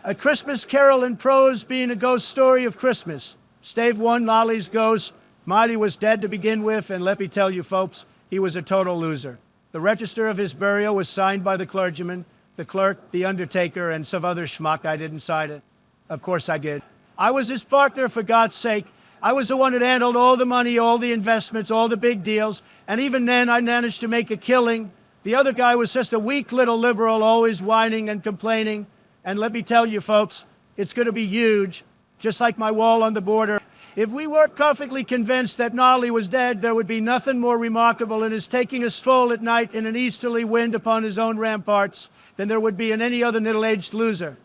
A Christmas Carol in prose being a ghost story of Christmas. Stave 1, Marley's ghost. Marley was dead to begin with, and let me tell you folks, he was a total loser. The register of his burial was signed by the clergyman, the clerk, the undertaker, and some other schmuck. I didn't sign it. Of course I did. I was his partner, for God's sake. I was the one that handled all the money, all the investments, all the big deals, and even then I managed to make a killing. The other guy was just a weak little liberal, always whining and complaining. And let me tell you folks, it's going to be huge, just like my wall on the border. If we weren't perfectly convinced that Marley was dead, there would be nothing more remarkable in his taking a stroll at night in an easterly wind upon his own ramparts than there would be in any other middle-aged loser.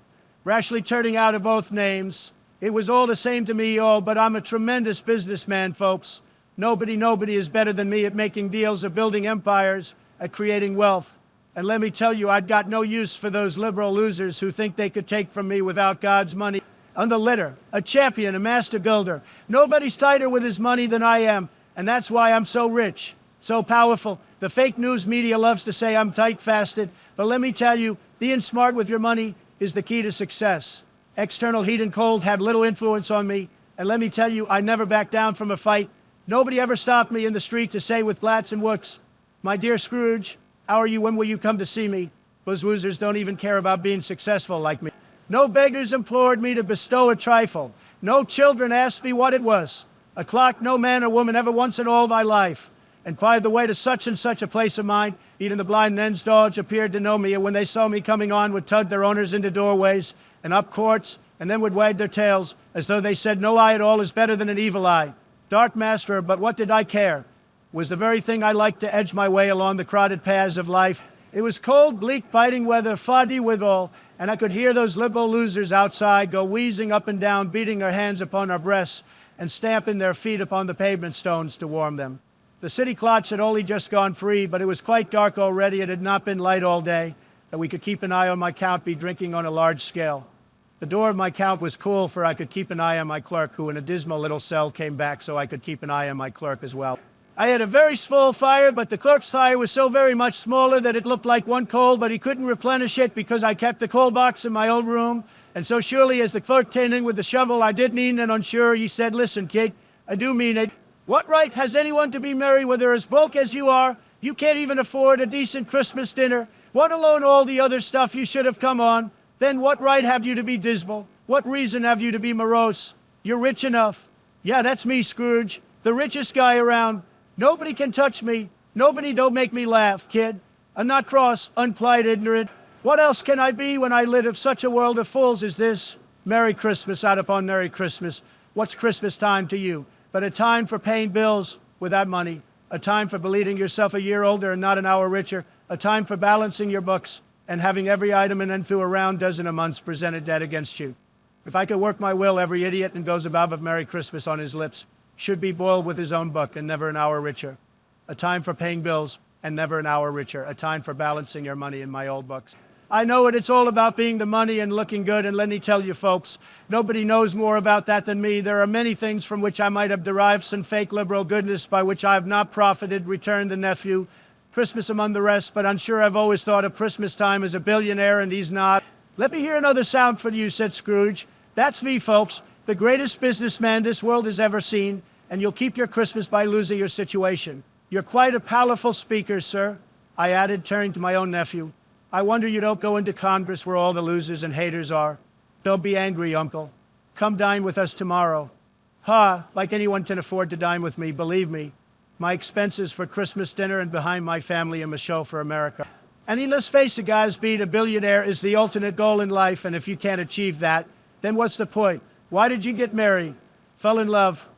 Rashly turning out of both names. It was all the same to me all, but I'm a tremendous businessman, folks. Nobody is better than me at making deals, at building empires, at creating wealth. And let me tell you, I'd got no use for those liberal losers who think they could take from me without God's money. On the litter, a champion, a master builder. Nobody's tighter with his money than I am, and that's why I'm so rich, so powerful. The fake news media loves to say I'm tight-fasted, but let me tell you, being smart with your money is the key to success. External heat and cold had little influence on me, and let me tell you, I never backed down from a fight. Nobody ever stopped me in the street to say with glats and wooks, "My dear Scrooge, how are you? When will you come to see me?" Those losers don't even care about being successful like me. No beggars implored me to bestow a trifle. No children asked me what it was. A clock no man or woman ever once in all my life inquired the way to such and such a place of mine. Even the blind men's dogs appeared to know me, and when they saw me coming on, would tug their owners into doorways and up courts, and then would wag their tails, as though they said, "No eye at all is better than an evil eye." Dark master, but what did I care? It was the very thing I liked to edge my way along the crowded paths of life. It was cold, bleak, biting weather, foggy withal, and I could hear those liberal losers outside go wheezing up and down, beating their hands upon their breasts and stamping their feet upon the pavement stones to warm them. The city clocks had only just gone free, but it was quite dark already. It had not been light all day, that we could keep an eye on my count, be drinking on a large scale. The door of my count was cool, for I could keep an eye on my clerk, who in a dismal little cell came back so I could keep an eye on my clerk as well. I had a very small fire, but the clerk's fire was so very much smaller that it looked like one coal, but he couldn't replenish it because I kept the coal box in my own room. And so surely as the clerk came in with the shovel, I did mean and unsure, he said, "Listen, kid, I do mean it. What right has anyone to be merry when they're as broke as you are? You can't even afford a decent Christmas dinner, let alone all the other stuff you should have come on. Then what right have you to be dismal? What reason have you to be morose? You're rich enough." Yeah, that's me, Scrooge, the richest guy around. Nobody can touch me. Nobody don't make me laugh, kid. I'm not cross, unplied, ignorant. What else can I be when I live in such a world of fools as this? Merry Christmas out upon Merry Christmas. What's Christmas time to you? But a time for paying bills without money. A time for believing yourself a year older and not an hour richer. A time for balancing your books and having every item and then through a round dozen of months presented dead against you. If I could work my will, every idiot and goes above of Merry Christmas on his lips should be boiled with his own book and never an hour richer. A time for paying bills and never an hour richer. A time for balancing your money in my old books. I know it. It's all about being the money and looking good. And let me tell you, folks, nobody knows more about that than me. There are many things from which I might have derived some fake liberal goodness by which I have not profited, returned the nephew, Christmas among the rest. But I'm sure I've always thought of Christmas time as a billionaire, and he's not. Let me hear another sound for you, said Scrooge. That's me, folks, the greatest businessman this world has ever seen, and you'll keep your Christmas by losing your situation. You're quite a powerful speaker, sir, I added, turning to my own nephew. I wonder you don't go into Congress where all the losers and haters are. Don't be angry, Uncle. Come dine with us tomorrow. Ha, like anyone can afford to dine with me, believe me. My expenses for Christmas dinner and behind my family am a show for America. And let's face it, guys, being a billionaire is the ultimate goal in life, and if you can't achieve that, then what's the point? Why did you get married? Fell in love.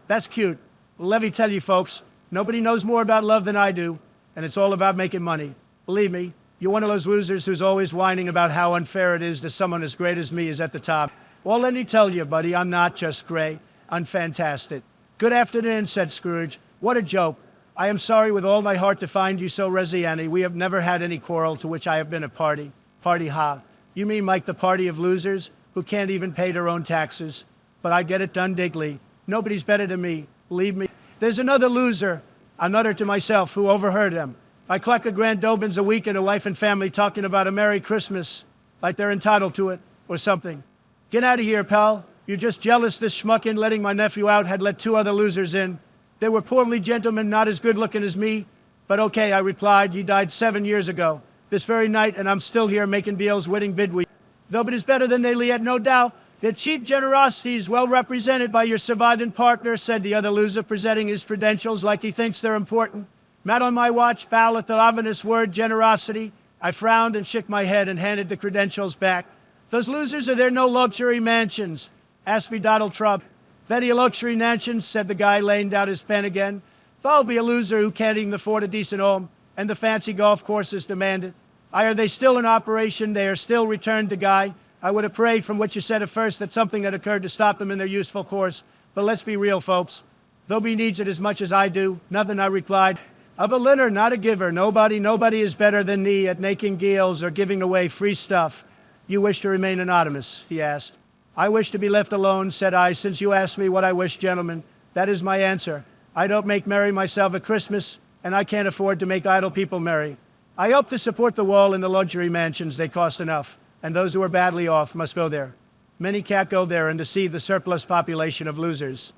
That's cute. Well, let me tell you, folks, nobody knows more about love than I do, and it's all about making money. Believe me, you're one of those losers who's always whining about how unfair it is that someone as great as me is at the top. Well, let me tell you, buddy, I'm not just great. I'm fantastic. Good afternoon, said Scrooge. What a joke. I am sorry with all my heart to find you so resigned. We have never had any quarrel to which I have been a party. Party ha. You mean like the party of losers who can't even pay their own taxes? But I get it done digly. Nobody's better than me. Believe me. There's another loser, I muttered to myself, who overheard him. I clock a grand Dobins a week and a wife and family talking about a Merry Christmas. like they're entitled to it, or something. Get out of here, pal. You're just jealous this schmuck in letting my nephew out had let 2 other losers in. They were portly gentlemen, not as good looking as me. But okay, I replied, you died 7 years ago, this very night, and I'm still here making Beals winning bid week. Though it is better than they yet, no doubt. Their cheap generosity is well represented by your surviving partner, said the other loser, presenting his credentials like he thinks they're important. Not on my watch, pal, at the ominous word generosity. I frowned and shook my head and handed the credentials back. Those losers, are there no luxury mansions? Asked me Donald Trump. Plenty of luxury mansions, said the guy, laying down his pen again. But I'll be a loser who can't even afford a decent home, and the fancy golf courses demand it. Are they still in operation? They are still returned to Guy. I would have prayed from what you said at first that something had occurred to stop them in their useful course. But let's be real, folks. Though he needs it as much as I do. Nothing, I replied. Of a lender, not a giver. Nobody is better than me at making deals or giving away free stuff. You wish to remain anonymous, he asked. I wish to be left alone, said I, since you asked me what I wish, gentlemen. That is my answer. I don't make merry myself at Christmas, and I can't afford to make idle people merry. I hope to support the wall and the luxury mansions. They cost enough, and those who are badly off must go there. Many can't go there and to see the surplus population of losers.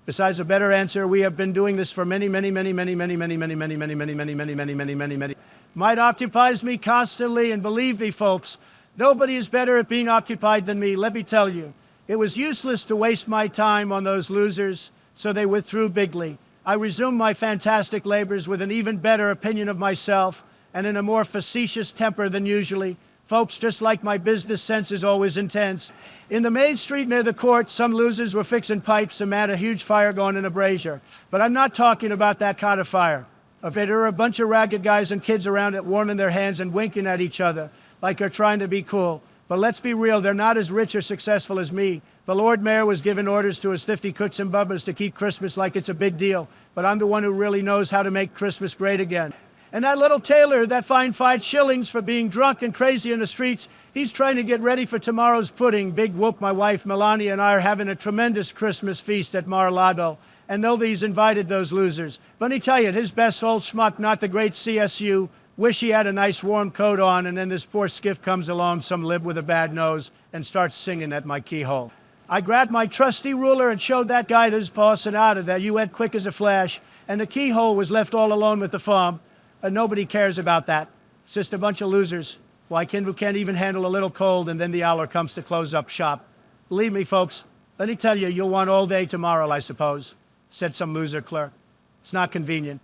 Besides a better answer, we have been doing this for many. Might occupies me constantly, and believe me, folks, nobody is better at being occupied than me, let me tell you. It was useless to waste my time on those losers, so they withdrew bigly. I resumed my fantastic labors with an even better opinion of myself and in a more facetious temper than usually. Folks, just like my business sense is always intense. In the main street near the court, some losers were fixing pipes and had a huge fire going in a brazier. But I'm not talking about that kind of fire. There were a bunch of ragged guys and kids around it warming their hands and winking at each other like they're trying to be cool. But let's be real, they're not as rich or successful as me. The Lord Mayor was giving orders to his 50 cooks and bubbas to keep Christmas like it's a big deal. But I'm the one who really knows how to make Christmas great again. And that little tailor that fined 5 shillings for being drunk and crazy in the streets, he's trying to get ready for tomorrow's pudding. Big whoop, my wife Melania and I are having a tremendous Christmas feast at Mar-a-Lago. And though he's invited those losers, but he tell you, his best old schmuck, not the great CSU, wish he had a nice warm coat on, and then this poor skiff comes along, some lib with a bad nose, and starts singing at my keyhole. I grabbed my trusty ruler and showed that guy that's bossing out of that. You went quick as a flash, and the keyhole was left all alone with the farm. And nobody cares about that. It's just a bunch of losers. Why, who can't even handle a little cold, and then the hour comes to close up shop. Believe me, folks, let me tell you, you'll want all day tomorrow, I suppose, said some loser clerk. It's not convenient.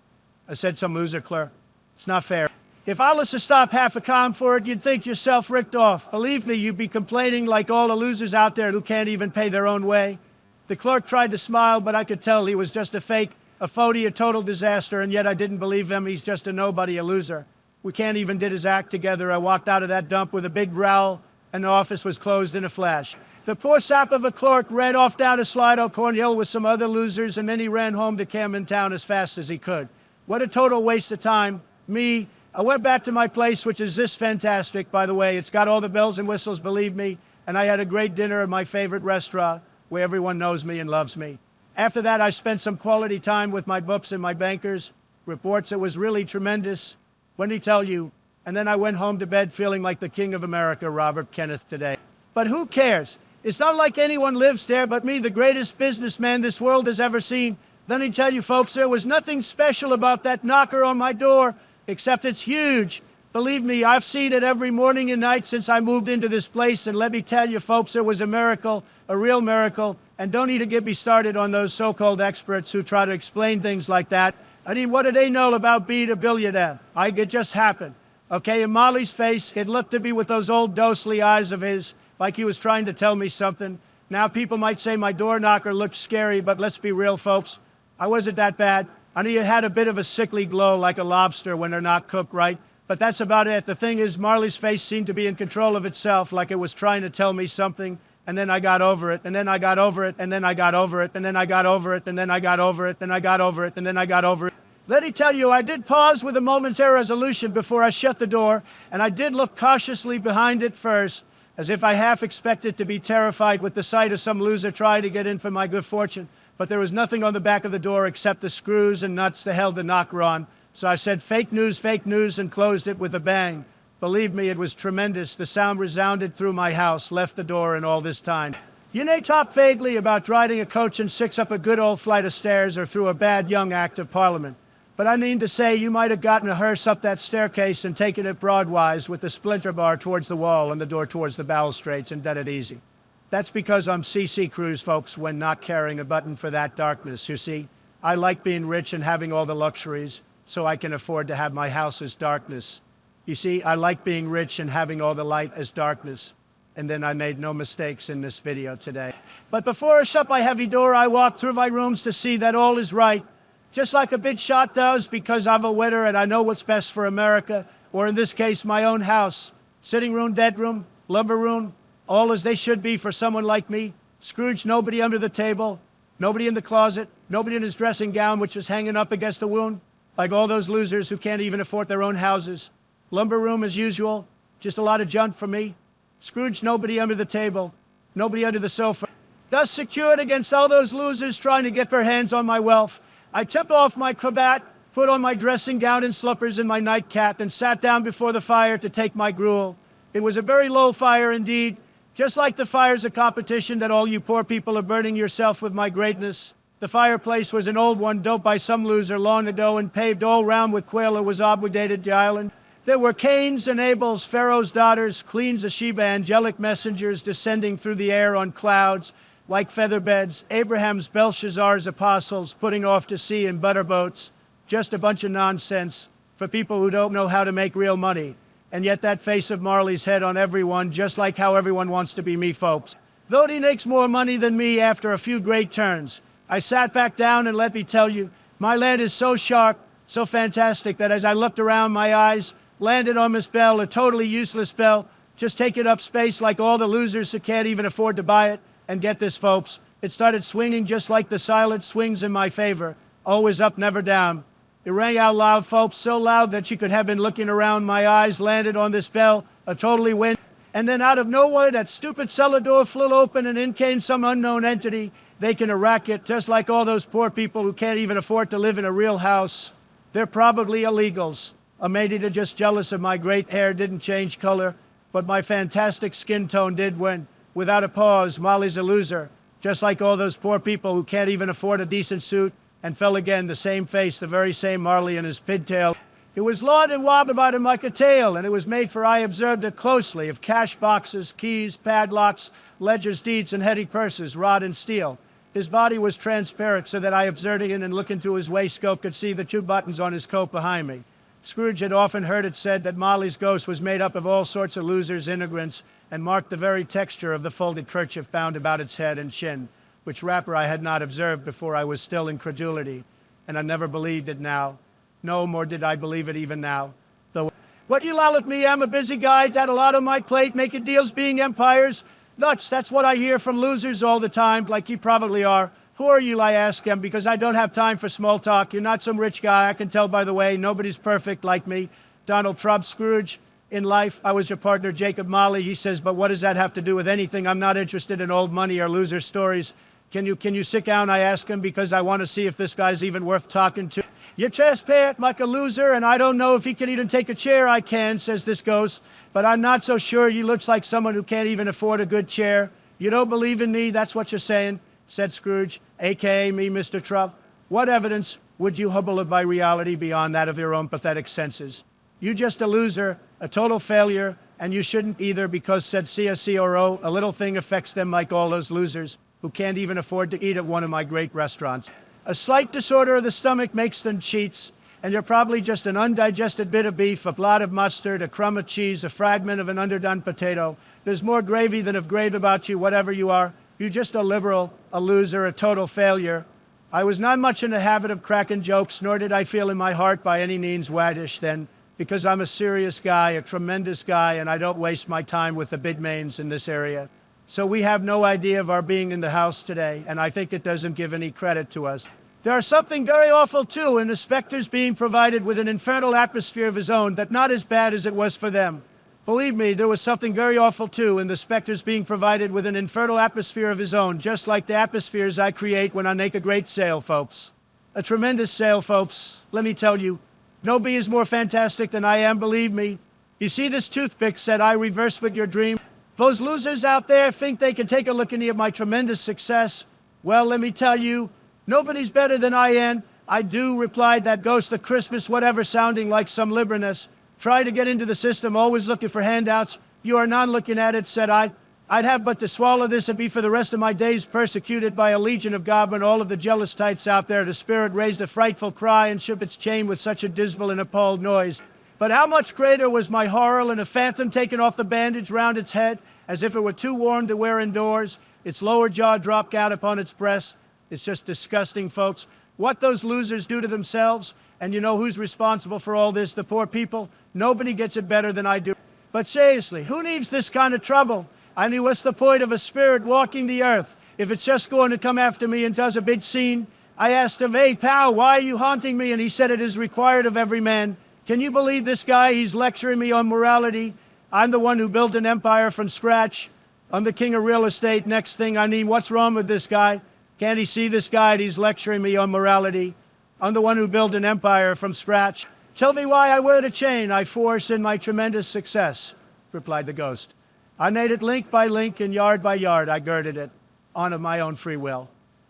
I said some loser clerk. It's not fair. If I was to stop half a calm for it, you'd think yourself ripped off. Believe me, you'd be complaining like all the losers out there who can't even pay their own way. The clerk tried to smile, but I could tell he was just a fake, a phony, a total disaster, and yet I didn't believe him. He's just a nobody, a loser. We can't even did his act together. I walked out of that dump with a big growl, and the office was closed in a flash. The poor sap of a clerk ran off down to Slido Cornhill with some other losers, and then he ran home to Camden Town as fast as he could. What a total waste of time. I went back to my place, which is this fantastic, by the way. It's got all the bells and whistles, believe me, and I had a great dinner at my favorite restaurant, where everyone knows me and loves me. After that, I spent some quality time with my books and my bankers. Reports it was really tremendous. When did he tell you? And then I went home to bed feeling like the King of America, Robert Kenneth, today. But who cares? It's not like anyone lives there but me, the greatest businessman this world has ever seen. Let me tell you, folks, there was nothing special about that knocker on my door, except it's huge. Believe me, I've seen it every morning and night since I moved into this place, and let me tell you, folks, it was a miracle, a real miracle. And don't need to get me started on those so-called experts who try to explain things like that. I mean, what do they know about being a billionaire? It just happened. Okay, in Marley's face, it looked to be with those old ghostly eyes of his, like he was trying to tell me something. Now, people might say my door knocker looked scary, but let's be real, folks. I wasn't that bad. I mean, it had a bit of a sickly glow like a lobster when they're not cooked right. But that's about it. The thing is, Marley's face seemed to be in control of itself, like it was trying to tell me something. And then I got over it, and then I got over it, and then I got over it, and then I got over it, and then I got over it, and I got over it, and then I got over it. Let me tell you, I did pause with a moment's irresolution before I shut the door, and I did look cautiously behind it first, as if I half expected to be terrified with the sight of some loser trying to get in for my good fortune. But there was nothing on the back of the door except the screws and nuts that held the knocker on. So I said, fake news, and closed it with a bang. Believe me, it was tremendous. The sound resounded through my house, left the door, and all this time. You may talk vaguely about riding a coach and six up a good old flight of stairs or through a bad young Act of Parliament. But I mean to say you might have gotten a hearse up that staircase and taken it broadwise with the splinter bar towards the wall and the door towards the balustrades and done it easy. That's because I'm C.C. Cruise, folks, when not carrying a button for that darkness, you see. I like being rich and having all the luxuries, so I can afford to have my house as darkness. You see, I like being rich and having all the light as darkness. And then I made no mistakes in this video today. But before I shut my heavy door, I walk through my rooms to see that all is right. Just like a big shot does, because I'm a winner and I know what's best for America, or in this case, my own house. Sitting room, bedroom, lumber room, all as they should be for someone like me. Scrooge, nobody under the table, nobody in the closet, nobody in his dressing gown, which is hanging up against the wound, like all those losers who can't even afford their own houses. Lumber room as usual, just a lot of junk for me. Scrooge, nobody under the table, nobody under the sofa. Thus secured against all those losers trying to get their hands on my wealth. I took off my cravat, put on my dressing gown and slippers and my nightcap, and sat down before the fire to take my gruel. It was a very low fire indeed, just like the fires of competition that all you poor people are burning yourself with my greatness. The fireplace was an old one built by some loser long ago and paved all round with quail that was obligated to the island. There were Cains and Abels, Pharaoh's daughters, Queens of Sheba, angelic messengers descending through the air on clouds, like feather beds, Abraham's, Belshazzar's apostles putting off to sea in butter boats. Just a bunch of nonsense for people who don't know how to make real money. And yet that face of Marley's head on everyone, just like how everyone wants to be me, folks. Though he makes more money than me after a few great turns. I sat back down and let me tell you, my land is so sharp, so fantastic that as I looked around, my eyes landed on Miss Bell, a totally useless bell, just taking up space like all the losers who can't even afford to buy it. And get this, folks, it started swinging just like the silent swings in my favor, always up, never down. It rang out loud, folks, so loud that you could have been looking around. My eyes landed on this bell, a totally win. And then out of nowhere, that stupid cellar door flew open and in came some unknown entity, making a racket, just like all those poor people who can't even afford to live in a real house. They're probably illegals. Or maybe they're just jealous of my great hair didn't change color, but my fantastic skin tone did when, without a pause, Molly's a loser, just like all those poor people who can't even afford a decent suit, and fell again, the same face, the very same Marley and his pigtail. It was lawed and wobbed about him like a tail, and it was made for I observed it closely, of cash boxes, keys, padlocks, ledgers, deeds, and heady purses, wrought in steel. His body was transparent, so that I, observing it and looking to his waistcoat, could see the two buttons on his coat behind me. Scrooge had often heard it said that Molly's ghost was made up of all sorts of losers, immigrants, and marked the very texture of the folded kerchief bound about its head and chin, which wrapper I had not observed before. I was still in credulity, and I never believed it now. No more did I believe it even now. Though, what you loll at me, I'm a busy guy, got a lot on my plate, making deals, being empires. Nuts, that's what I hear from losers all the time, like you probably are. Who are you, I ask him, because I don't have time for small talk. You're not some rich guy, I can tell by the way. Nobody's perfect like me. Donald Trump, Scrooge. In life, I was your partner, Jacob Marley. He says, but what does that have to do with anything? I'm not interested in old money or loser stories. Can you sit down, I ask him, because I want to see if this guy's even worth talking to. You're transparent like a loser, and I don't know if he can even take a chair. I can, says this ghost, but I'm not so sure. You looks like someone who can't even afford a good chair. You don't believe in me, that's what you're saying, said Scrooge, a.k.a. me, Mr. Trump. What evidence would you hubble of my reality beyond that of your own pathetic senses? You just a loser, a total failure, and you shouldn't either, because, said CSCRO, a little thing affects them like all those losers who can't even afford to eat at one of my great restaurants. A slight disorder of the stomach makes them cheats, and you're probably just an undigested bit of beef, a blot of mustard, a crumb of cheese, a fragment of an underdone potato. There's more gravy than of grave about you, whatever you are. You're just a liberal, a loser, a total failure. I was not much in the habit of cracking jokes, nor did I feel in my heart by any means waggish then, because I'm a serious guy, a tremendous guy, and I don't waste my time with the big names in this area. So we have no idea of our being in the house today, and I think it doesn't give any credit to us. There's something very awful, too, in the specters being provided with an infernal atmosphere of his own, that not as bad as it was for them. Believe me, there was something very awful, too, in the specters being provided with an infernal atmosphere of his own, just like the atmospheres I create when I make a great sale, folks. A tremendous sale, folks. Let me tell you, nobody is more fantastic than I am, believe me. You see this toothpick, said I, reverse with your dream. Those losers out there think they can take a look at my tremendous success. Well, let me tell you, nobody's better than I am. I do, replied that ghost of Christmas, whatever, sounding like some liberness. Try to get into the system, always looking for handouts. You are not looking at it, said I. I'd have but to swallow this and be for the rest of my days persecuted by a legion of goblin, all of the jealous types out there. The spirit raised a frightful cry and shook its chain with such a dismal and appalled noise. But how much greater was my horror when a phantom taken off the bandage round its head, as if it were too warm to wear indoors. Its lower jaw dropped out upon its breast. It's just disgusting, folks. What those losers do to themselves, and you know who's responsible for all this? The poor people. Nobody gets it better than I do. But seriously, who needs this kind of trouble? I mean, what's the point of a spirit walking the earth if it's just going to come after me and does a big scene? I asked him, hey, pal, why are you haunting me? And he said, it is required of every man. Can you believe this guy? He's lecturing me on morality. I'm the one who built an empire from scratch. I'm the king of real estate. Next thing I need, what's wrong with this guy? Can't he see this guy? He's lecturing me on morality. I'm the one who built an empire from scratch. Tell me why I wear the chain I force in my tremendous success, replied the ghost. I made it link by link and yard by yard. I girded it on of my own free will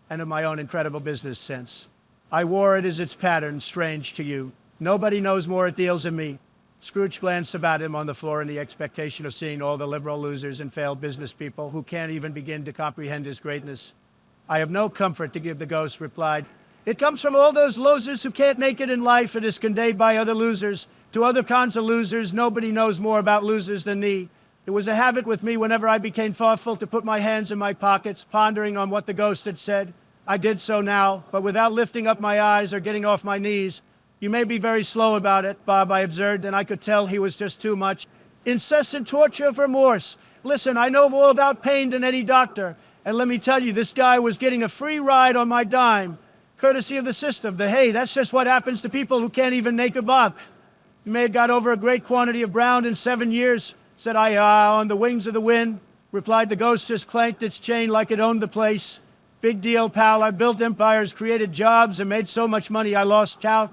and of my own incredible business sense. I wore it as its pattern, strange to you. Nobody knows more at deals than me. Scrooge glanced about him on the floor in the expectation of seeing all the liberal losers and failed business people who can't even begin to comprehend his greatness. I have no comfort to give, the ghost replied. It comes from all those losers who can't make it in life and is conveyed by other losers to other kinds of losers. Nobody knows more about losers than me. It was a habit with me whenever I became thoughtful to put my hands in my pockets, pondering on what the ghost had said. I did so now, but without lifting up my eyes or getting off my knees. You may be very slow about it, Bob, I observed, and I could tell he was just too much. Incessant torture of remorse. Listen, I know more about pain than any doctor. And let me tell you, this guy was getting a free ride on my dime, courtesy of the system. Hey, that's just what happens to people who can't even make a buck. You may have got over a great quantity of brown in 7 years, said I. On the wings of the wind, replied the ghost, just clanked its chain like it owned the place. Big deal, pal. I built empires, created jobs, and made so much money I lost count.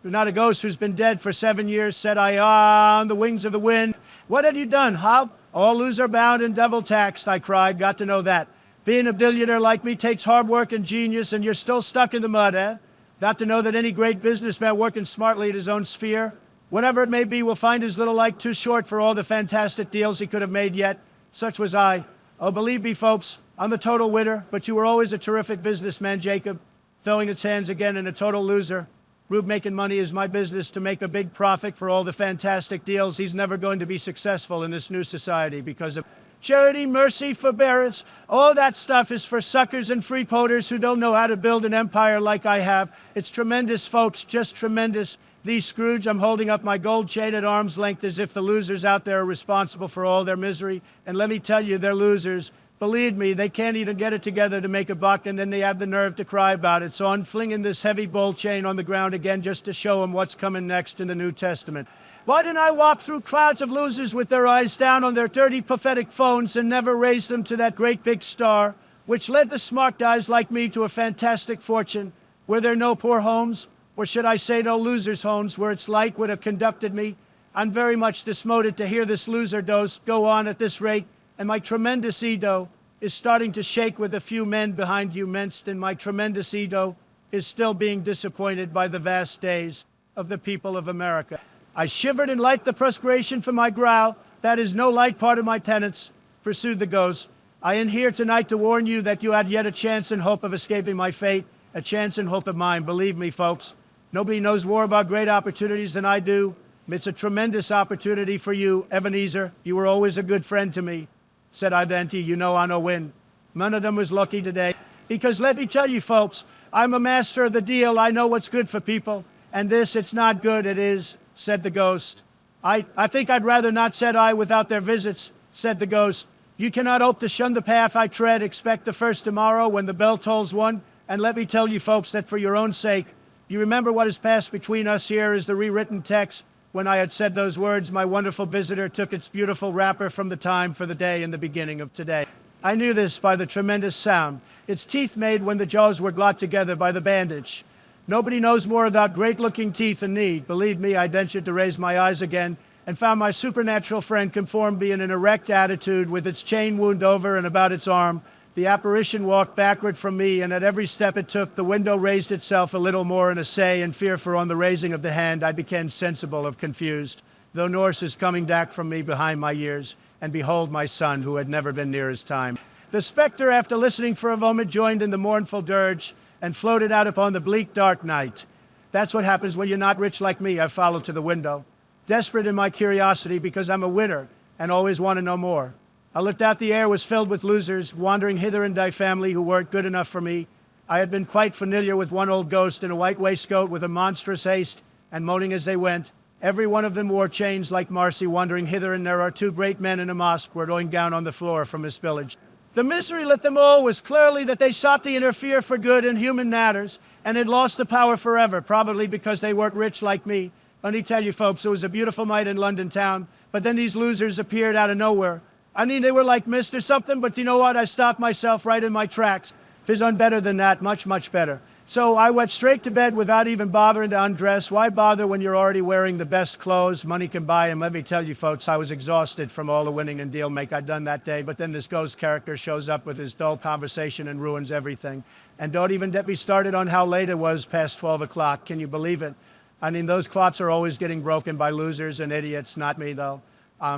You're not a ghost who's been dead for 7 years, said I. On the wings of the wind. What had you done, huh? All loser bound and devil taxed, I cried. Got to know that. Being a billionaire like me takes hard work and genius, and you're still stuck in the mud, eh? Not to know that any great businessman working smartly in his own sphere, whatever it may be, will find his little life too short for all the fantastic deals he could have made yet. Such was I. Oh, believe me, folks, I'm the total winner, but you were always a terrific businessman, Jacob. Throwing its hands again and a total loser. Rube, making money is my business, to make a big profit for all the fantastic deals. He's never going to be successful in this new society because of charity, mercy, forbearance. All that stuff is for suckers and freeporters who don't know how to build an empire like I have. It's tremendous, folks, just tremendous. These Scrooge, I'm holding up my gold chain at arm's length as if the losers out there are responsible for all their misery. And let me tell you, they're losers. Believe me, they can't even get it together to make a buck, and then they have the nerve to cry about it. So I'm flinging this heavy gold chain on the ground again just to show them what's coming next in the New Testament. Why didn't I walk through crowds of losers with their eyes down on their dirty, pathetic phones and never raise them to that great big star, which led the smart guys like me to a fantastic fortune? Were there no poor homes? Or should I say no losers' homes where its light would have conducted me? I'm very much dismoted to hear this loser dose go on at this rate, and my tremendous ego is starting to shake with a few men behind you minced, and my tremendous ego is still being disappointed by the vast days of the people of America. I shivered and light the perspiration from my brow. That is no light part of my tenets, pursued the ghost. I am here tonight to warn you that you had yet a chance and hope of escaping my fate, a chance and hope of mine. Believe me, folks, nobody knows more about great opportunities than I do. It's a tremendous opportunity for you, Ebenezer. You were always a good friend to me, said I then to you. You know I no win. None of them was lucky today. Because let me tell you, folks, I'm a master of the deal. I know what's good for people. And this, it's not good, it is, said the ghost. I think I'd rather not, said I, without their visits, said the ghost. You cannot hope to shun the path I tread. Expect the first tomorrow when the bell tolls one. And let me tell you, folks, that for your own sake, you remember what has passed between us here is the rewritten text. When I had said those words, my wonderful visitor took its beautiful wrapper from the time for the day in the beginning of today. I knew this by the tremendous sound its teeth made when the jaws were glot together by the bandage. Nobody knows more about great-looking teeth than me. Believe me, I ventured to raise my eyes again, and found my supernatural friend conformed me in an erect attitude with its chain wound over and about its arm. The apparition walked backward from me, and at every step it took, the window raised itself a little more in assay and fear, for on the raising of the hand I became sensible of confused. Though Norse is coming back from me behind my years, and behold my son, who had never been near his time. The spectre, after listening for a moment, joined in the mournful dirge, and floated out upon the bleak dark night. That's what happens when you're not rich like me. I followed to the window, desperate in my curiosity, because I'm a winner, and always want to know more. I looked out. The air was filled with losers, wandering hither and die family who weren't good enough for me. I had been quite familiar with one old ghost in a white waistcoat with a monstrous haste, and moaning as they went. Every one of them wore chains like Marcy, wandering hither, and there are two great men in a mosque were going down on the floor from his spillage. The misery lit them all was clearly that they sought to interfere for good in human matters, and had lost the power forever, probably because they weren't rich like me. Let me tell you folks, it was a beautiful night in London town, but then these losers appeared out of nowhere. I mean, they were like mist or something, but you know what? I stopped myself right in my tracks. If it's better than that, much, much better. So I went straight to bed without even bothering to undress. Why bother when you're already wearing the best clothes money can buy? And let me tell you, folks, I was exhausted from all the winning and deal make I'd done that day. But then this ghost character shows up with his dull conversation and ruins everything. And don't even get me started on how late it was, past 12 o'clock. Can you believe it? I mean, those clocks are always getting broken by losers and idiots, not me, though.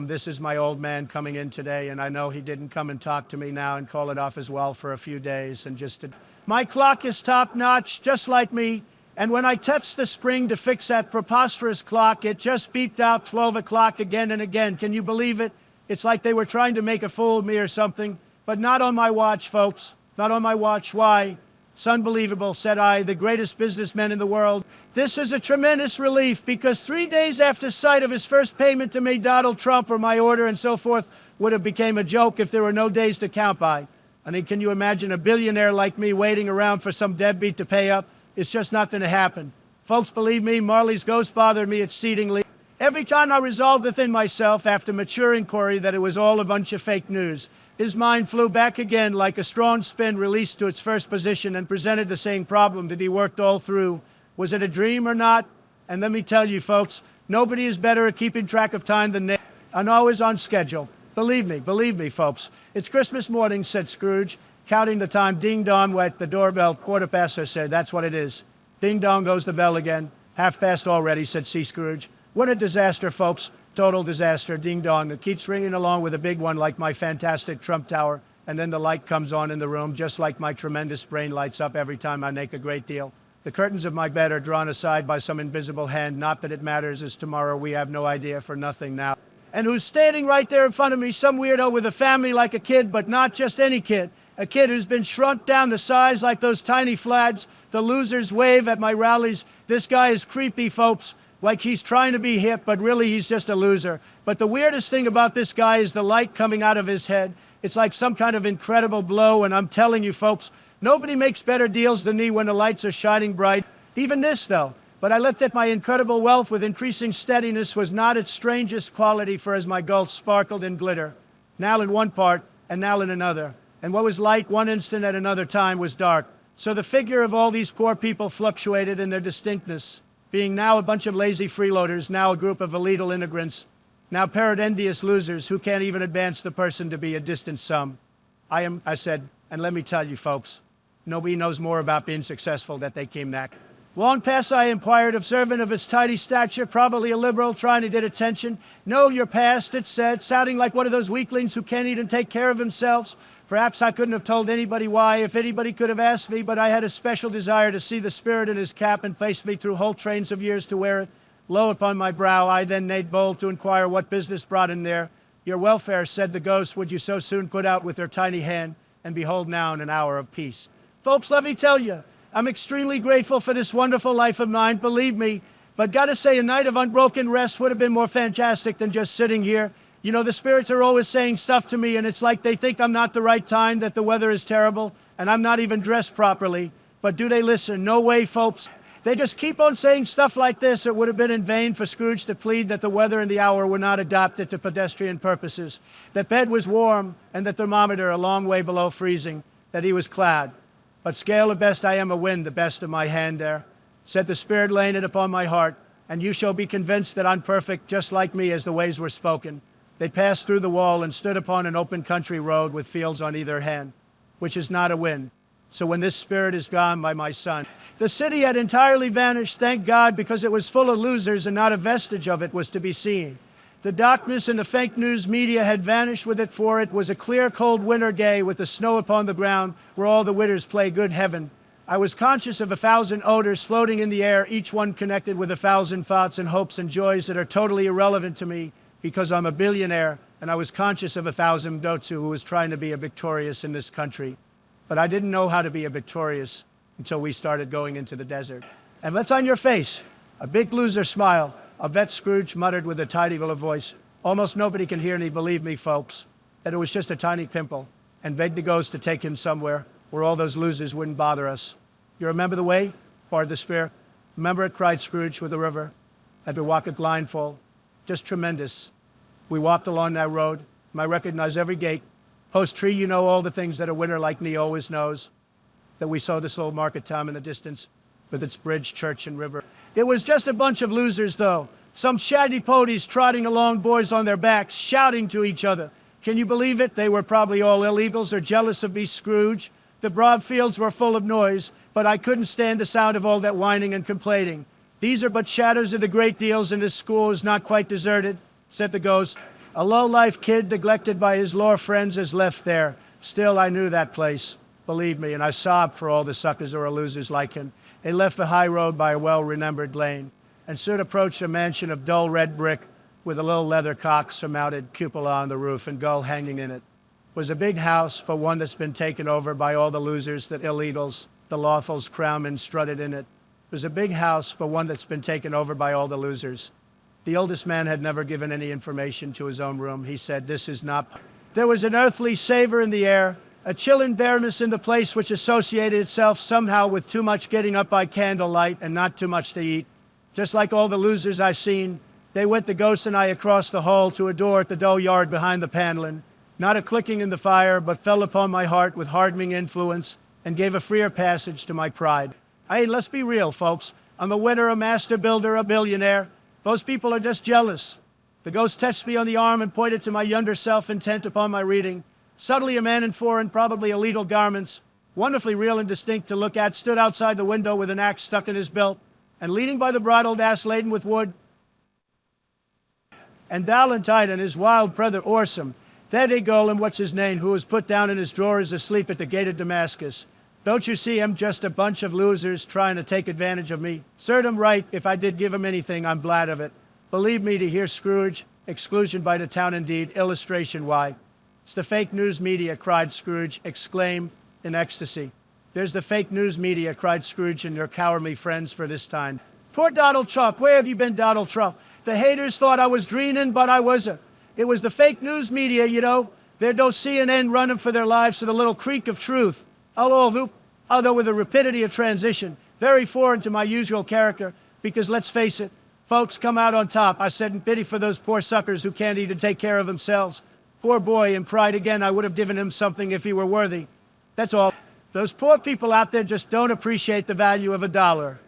This is my old man coming in today, and I know he didn't come and talk to me now and call it off as well for a few days. And my clock is top-notch, just like me, and when I touched the spring to fix that preposterous clock, it just beeped out 12 o'clock again and again. Can you believe it? It's like they were trying to make a fool of me or something, but not on my watch, folks. Not on my watch. Why? It's unbelievable, said I, the greatest businessman in the world. This is a tremendous relief, because 3 days after sight of his first payment to me, Donald Trump, or my order and so forth, would have became a joke if there were no days to count by. I mean, can you imagine a billionaire like me waiting around for some deadbeat to pay up? It's just not going to happen. Folks, believe me, Marley's ghost bothered me exceedingly. Every time I resolved within myself, after mature inquiry, that it was all a bunch of fake news, his mind flew back again like a strong spin released to its first position and presented the same problem that he worked all through. Was it a dream or not? And let me tell you, folks, nobody is better at keeping track of time than me, and always on schedule. Believe me, folks. It's Christmas morning, said Scrooge, counting the time. Ding dong went the doorbell. Quarter past, I said. That's what it is. Ding dong goes the bell again. Half past already, said C. Scrooge. What a disaster, folks. Total disaster. Ding dong. It keeps ringing along with a big one like my fantastic Trump Tower, and then the light comes on in the room, just like my tremendous brain lights up every time I make a great deal. The curtains of my bed are drawn aside by some invisible hand. Not that it matters, as tomorrow we have no idea, for nothing now. And who's standing right there in front of me? Some weirdo with a family like a kid, but not just any kid. A kid who's been shrunk down to size like those tiny flags the losers wave at my rallies. This guy is creepy, folks. Like he's trying to be hip, but really he's just a loser. But the weirdest thing about this guy is the light coming out of his head. It's like some kind of incredible blow, and I'm telling you, folks, nobody makes better deals than me when the lights are shining bright. Even this, though. But I looked at my incredible wealth with increasing steadiness was not its strangest quality, for as my gulf sparkled in glitter, now in one part and now in another. And what was light one instant at another time was dark. So the figure of all these poor people fluctuated in their distinctness, being now a bunch of lazy freeloaders, now a group of illegal immigrants, now parrot-envious losers who can't even advance the person to be a distant sum. I said, and let me tell you, folks, nobody knows more about being successful than they came back. Long past I inquired, observant of his tidy stature, probably a liberal, trying to get attention. Know your past, it said, sounding like one of those weaklings who can't even take care of themselves. Perhaps I couldn't have told anybody why, if anybody could have asked me, but I had a special desire to see the spirit in his cap and face me through whole trains of years to wear it. Low upon my brow, I then made bold to inquire what business brought him there. Your welfare, said the ghost, would you so soon put out with her tiny hand, and behold now in an hour of peace. Folks, let me tell you, I'm extremely grateful for this wonderful life of mine, believe me, but gotta say a night of unbroken rest would have been more fantastic than just sitting here. You know, the spirits are always saying stuff to me, and it's like they think I'm not the right time, that the weather is terrible, and I'm not even dressed properly. But do they listen? No way, folks. They just keep on saying stuff like this. It would have been in vain for Scrooge to plead that the weather and the hour were not adapted to pedestrian purposes, that bed was warm, and the thermometer a long way below freezing, that he was clad. But scale the best I am a wind, the best of my hand there, said the spirit laying it upon my heart. and you shall be convinced that I'm perfect, just like me, as the ways were spoken. They passed through the wall and stood upon an open country road with fields on either hand, which is not a wind. So when this spirit is gone by my son. The city had entirely vanished, thank God, because it was full of losers and not a vestige of it was to be seen. The darkness and the fake news media had vanished with it, for it was a clear, cold winter day with the snow upon the ground where all the winners play good heaven. I was conscious of 1,000 odors floating in the air, each one connected with 1,000 thoughts and hopes and joys that are totally irrelevant to me because I'm a billionaire, and I was conscious of 1,000 Dotsu who was trying to be a victorious in this country. But I didn't know how to be a victorious until we started going into the desert. And what's on your face? A big loser smile. A vet Scrooge muttered with a tidy little voice. Almost nobody can hear me, believe me, folks, that it was just a tiny pimple, and begged the ghost to take him somewhere where all those losers wouldn't bother us. You remember the way? Barred the spear. Remember it, cried Scrooge with the river. Had to walk it blindfold. Just tremendous. We walked along that road. I recognize every gate. Post tree, you know all the things that a winner like me always knows. That we saw this old market town in the distance with its bridge, church, and river. It was just a bunch of losers, though. Some shaggy ponies trotting along, boys on their backs, shouting to each other. Can you believe it? They were probably all illegals or jealous of me, Scrooge. The broad fields were full of noise, but I couldn't stand the sound of all that whining and complaining. These are but shadows of the great deals, and this school is not quite deserted, said the ghost. A low-life kid neglected by his law friends is left there. Still, I knew that place, believe me, and I sobbed for all the suckers who are losers like him. They left the high road by a well-remembered lane, and soon approached a mansion of dull red brick with a little leather cock-surmounted cupola on the roof and gull hanging in it. It was a big house for one that's been taken over by all the losers, the illegals, the lawfuls, crowmen strutted in it. It was a big house for one that's been taken over by all the losers. The oldest man had never given any information to his own room. He said, "This is not..." There was an earthly savor in the air, a chill and bareness in the place which associated itself somehow with too much getting up by candlelight and not too much to eat. Just like all the losers I've seen, they went, the ghost and I, across the hall to a door at the dull yard behind the paneling. Not a clicking in the fire, but fell upon my heart with hardening influence and gave a freer passage to my pride. Hey, let's be real, folks. I'm a winner, a master builder, a billionaire. Those people are just jealous. The ghost touched me on the arm and pointed to my younger self, intent upon my reading. Subtly a man in foreign, probably illegal garments, wonderfully real and distinct to look at, stood outside the window with an axe stuck in his belt, and leading by the bridled ass laden with wood. And Valentine and his wild brother Orsum, there they go, and what's his name, who was put down in his drawers asleep at the gate of Damascus. Don't you see, I'm just a bunch of losers trying to take advantage of me. Served 'em right. If I did give 'em anything, I'm glad of it. Believe me, to hear Scrooge, exclusion by the town indeed, illustration why. It's the fake news media, cried Scrooge, exclaimed in ecstasy. There's the fake news media, cried Scrooge, and your cowardly friends for this time. Poor Donald Trump, where have you been, Donald Trump? The haters thought I was dreaming, but I wasn't. It was the fake news media, you know. There's no CNN running for their lives to the little creek of truth. Although with the rapidity of transition, very foreign to my usual character, because let's face it, folks come out on top. I said in pity for those poor suckers who can't even take care of themselves. Poor boy, in pride again, I would have given him something if he were worthy. That's all. Those poor people out there just don't appreciate the value of $1.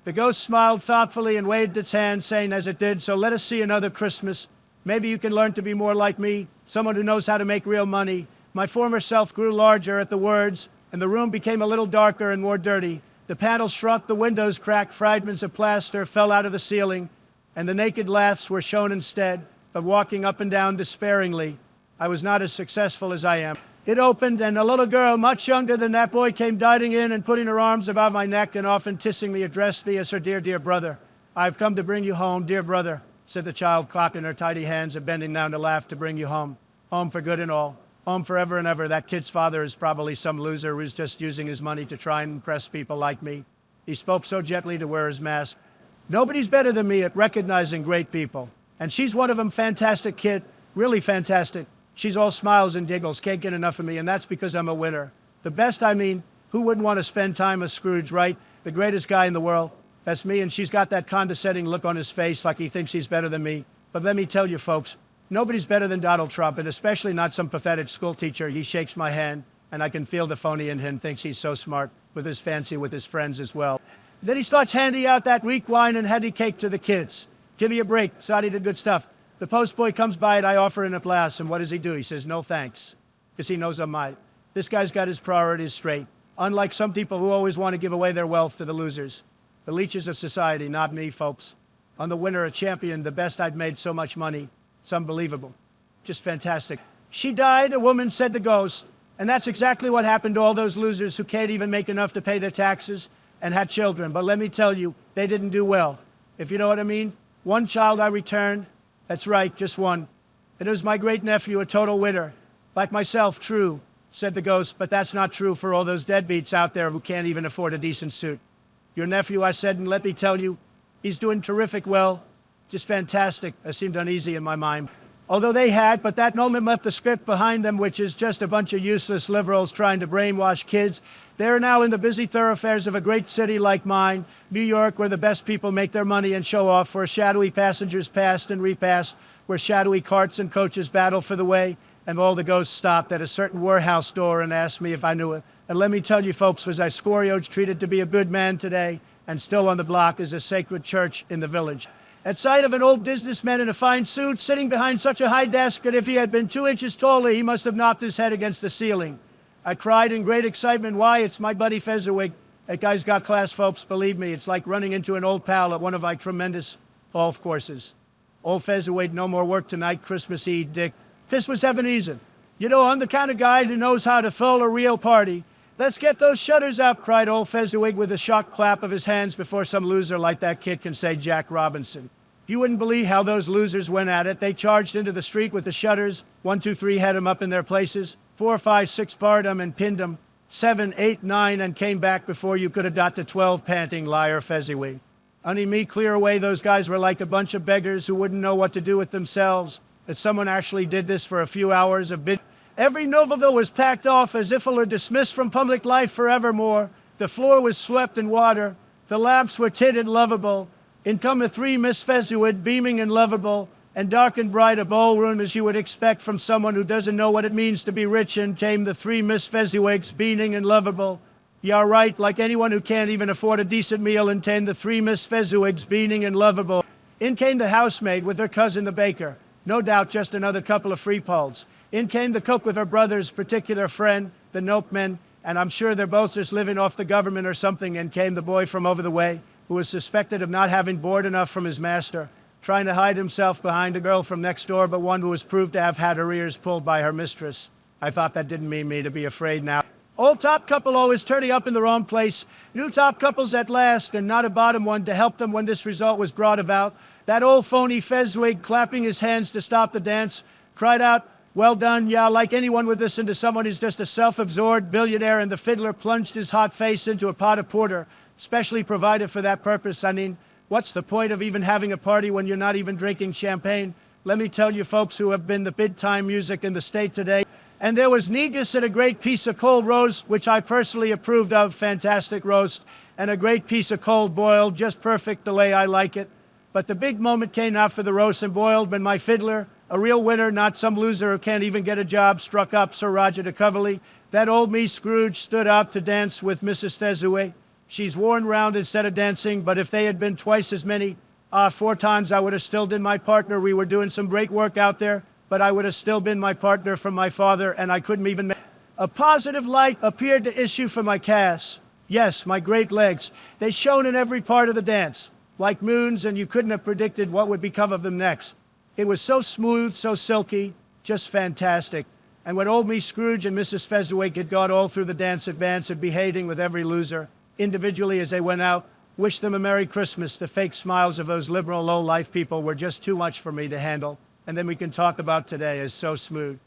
The ghost smiled thoughtfully and waved its hand, saying as it did, so let us see another Christmas. Maybe you can learn to be more like me, someone who knows how to make real money. My former self grew larger at the words, and the room became a little darker and more dirty. The panels shrunk, the windows cracked, fragments of plaster fell out of the ceiling, and the naked laughs were shown instead of walking up and down despairingly. I was not as successful as I am. It opened, and a little girl, much younger than that boy, came darting in and putting her arms about my neck and often kissing me, addressed me as her dear, dear brother. I've come to bring you home, dear brother, said the child, clapping her tidy hands and bending down to laugh, to bring you home. Home for good and all. Home forever and ever. That kid's father is probably some loser who's just using his money to try and impress people like me. He spoke so gently to wear his mask. Nobody's better than me at recognizing great people. And she's one of them, fantastic kid, really fantastic. She's all smiles and giggles, can't get enough of me, and that's because I'm a winner. The best, I mean, who wouldn't want to spend time with Scrooge, right? The greatest guy in the world. That's me, and she's got that condescending look on his face like he thinks he's better than me. But let me tell you, folks, nobody's better than Donald Trump, and especially not some pathetic school teacher. He shakes my hand, and I can feel the phony in him, thinks he's so smart, with his fancy with his friends as well. Then he starts handing out that weak wine and heady cake to the kids. Give me a break. Saudi did good stuff. The postboy comes by and I offer an applause. And what does he do? He says, no thanks. Because he knows I'm right. This guy's got his priorities straight. Unlike some people who always want to give away their wealth to the losers. The leeches of society, not me, folks. I'm the winner, a champion, the best I'd made so much money. It's unbelievable. Just fantastic. She died, a woman, said the ghost. And that's exactly what happened to all those losers who can't even make enough to pay their taxes and had children. But let me tell you, they didn't do well. If you know what I mean. One child I returned. That's right, just one. It was my great-nephew, a total winner. Like myself, true, said the ghost, but that's not true for all those deadbeats out there who can't even afford a decent suit. Your nephew, I said, and let me tell you, he's doing terrific well. Just fantastic. I seemed uneasy in my mind. Although they had, but that moment left the script behind them, which is just a bunch of useless liberals trying to brainwash kids. They're now in the busy thoroughfares of a great city like mine, New York, where the best people make their money and show off, where shadowy passengers passed and repassed, where shadowy carts and coaches battle for the way, and all the ghosts stopped at a certain warehouse door and asked me if I knew it. And let me tell you, folks, was I Scorio's treated to be a good man today, and still on the block is a sacred church in the village. At sight of an old businessman in a fine suit sitting behind such a high desk that if he had been 2 inches taller, he must have knocked his head against the ceiling. I cried in great excitement, why, it's my buddy Fezziwig. That guy's got class, folks, believe me. It's like running into an old pal at one of my tremendous golf courses. Old Fezziwig, no more work tonight, Christmas Eve, Dick. This was Ebenezer. You know, I'm the kind of guy who knows how to throw a real party. Let's get those shutters up, cried old Fezziwig with a shocked clap of his hands before some loser like that kid can say Jack Robinson. You wouldn't believe how those losers went at it. They charged into the street with the shutters. 1, 2, 3 had them up in their places. 4, 5, 6 barred them and pinned them. 7, 8, 9 and came back before you could have got to 12, panting liar Fezziwig. Honey me, clear away, those guys were like a bunch of beggars who wouldn't know what to do with themselves. That someone actually did this for a few hours of bid. Every Nobleville was packed off as if it were dismissed from public life forevermore. The floor was swept in water. The lamps were tinted lovable. In come the 3 Miss Fezziwig, beaming and lovable, and dark and bright a ballroom as you would expect from someone who doesn't know what it means to be rich, and came the 3 Miss Fezziwigs, beaming and lovable. Yeah, right, like anyone who can't even afford a decent meal, and came the 3 Miss Fezziwigs, beaming and lovable. In came the housemaid with her cousin the baker. No doubt just another couple of free poles. In came the cook with her brother's particular friend, the Nopeman, and I'm sure they're both just living off the government or something. In came the boy from over the way, who was suspected of not having board enough from his master, trying to hide himself behind a girl from next door, but one who was proved to have had her ears pulled by her mistress. I thought that didn't mean me to be afraid now. Old top couple always turning up in the wrong place. New top couples at last, and not a bottom one to help them when this result was brought about. That old phony Fezziwig, clapping his hands to stop the dance, cried out, well done, yeah, like anyone would listen to someone who's just a self-absorbed billionaire, and the fiddler plunged his hot face into a pot of porter, specially provided for that purpose. I mean, what's the point of even having a party when you're not even drinking champagne? Let me tell you folks who have been the big-time music in the state today. And there was negus and a great piece of cold roast, which I personally approved of, fantastic roast, and a great piece of cold boiled, just perfect the way I like it. But the big moment came not for the roast and boiled, but my fiddler, a real winner, not some loser who can't even get a job, struck up Sir Roger de Coverley. That old me Scrooge stood up to dance with Mrs. Fezziwig. She's worn round instead of dancing, but if they had been twice as many, 4 times I would have still been my partner. We were doing some great work out there, but I would have still been my partner from my father, and I couldn't even make. A positive light appeared to issue from my calves. Yes, my great legs. They shone in every part of the dance, like moons, and you couldn't have predicted what would become of them next. It was so smooth, so silky, just fantastic. And when old me Scrooge and Mrs. Fezziwig had gone all through the dance advance and behaving with every loser, individually as they went out, wished them a Merry Christmas, the fake smiles of those liberal low-life people were just too much for me to handle. And then we can talk about today as so smooth.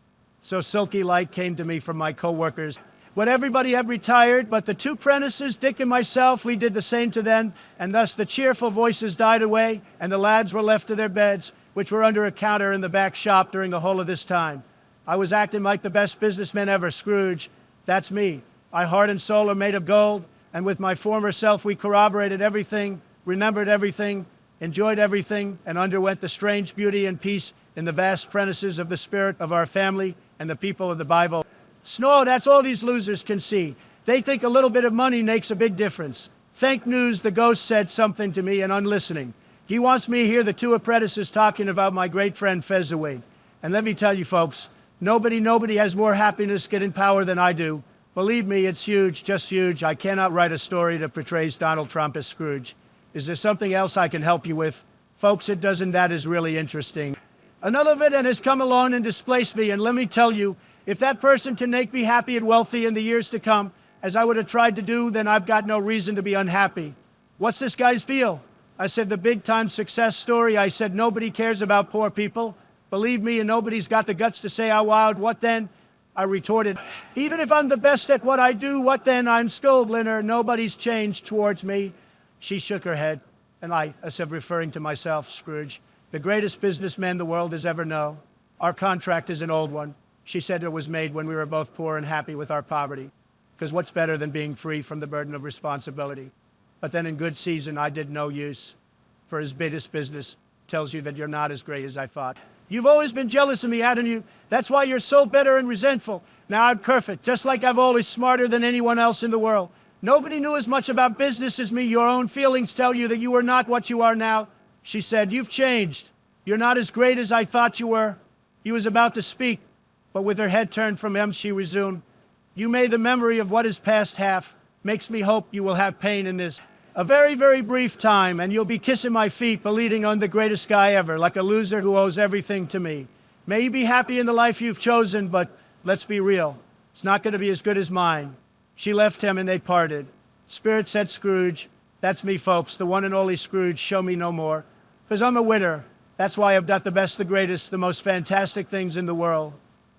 So silky light came to me from my co-workers. When everybody had retired, but the 2 apprentices, Dick and myself, we did the same to them, and thus the cheerful voices died away, and the lads were left to their beds, which were under a counter in the back shop during the whole of this time. I was acting like the best businessman ever, Scrooge. That's me. My heart and soul are made of gold, and with my former self we corroborated everything, remembered everything, enjoyed everything, and underwent the strange beauty and peace in the vast premises of the spirit of our family and the people of the Bible. Snow, that's all these losers can see. They think a little bit of money makes a big difference. Thank news, the ghost said something to me, and I'm listening. He wants me to hear the two apprentices talking about my great friend Featherweight. And let me tell you folks, nobody has more happiness getting power than I do. Believe me, it's huge, just huge. I cannot write a story that portrays Donald Trump as Scrooge. Is there something else I can help you with? Folks, it doesn't. That is really interesting. Another villain has come along and displaced me, and let me tell you, if that person can make me happy and wealthy in the years to come, as I would have tried to do, then I've got no reason to be unhappy. What's this guy's deal? I said, the big-time success story. I said, nobody cares about poor people. Believe me, and nobody's got the guts to say out loud, what then? I retorted, even if I'm the best at what I do, what then? I'm Scoldliner. Nobody's changed towards me. She shook her head, and I said, referring to myself, Scrooge, the greatest businessman the world has ever known. Our contract is an old one. She said it was made when we were both poor and happy with our poverty. Because what's better than being free from the burden of responsibility? But then in good season, I did no use. For his biggest business tells you that you're not as great as I thought. You've always been jealous of me, hadn't you? That's why you're so bitter and resentful. Now I'm perfect, just like I've always smarter than anyone else in the world. Nobody knew as much about business as me. Your own feelings tell you that you are not what you are now. She said, you've changed. You're not as great as I thought you were. He was about to speak, but with her head turned from him, she resumed, you may the memory of what is past half. Makes me hope you will have pain in this. A very, very brief time, and you'll be kissing my feet, believing I'm the greatest guy ever, like a loser who owes everything to me. May you be happy in the life you've chosen, but let's be real. It's not going to be as good as mine. She left him and they parted. Spirit said Scrooge, that's me folks, the one and only Scrooge, show me no more. Because I'm a winner. That's why I've got the best, the greatest, the most fantastic things in the world.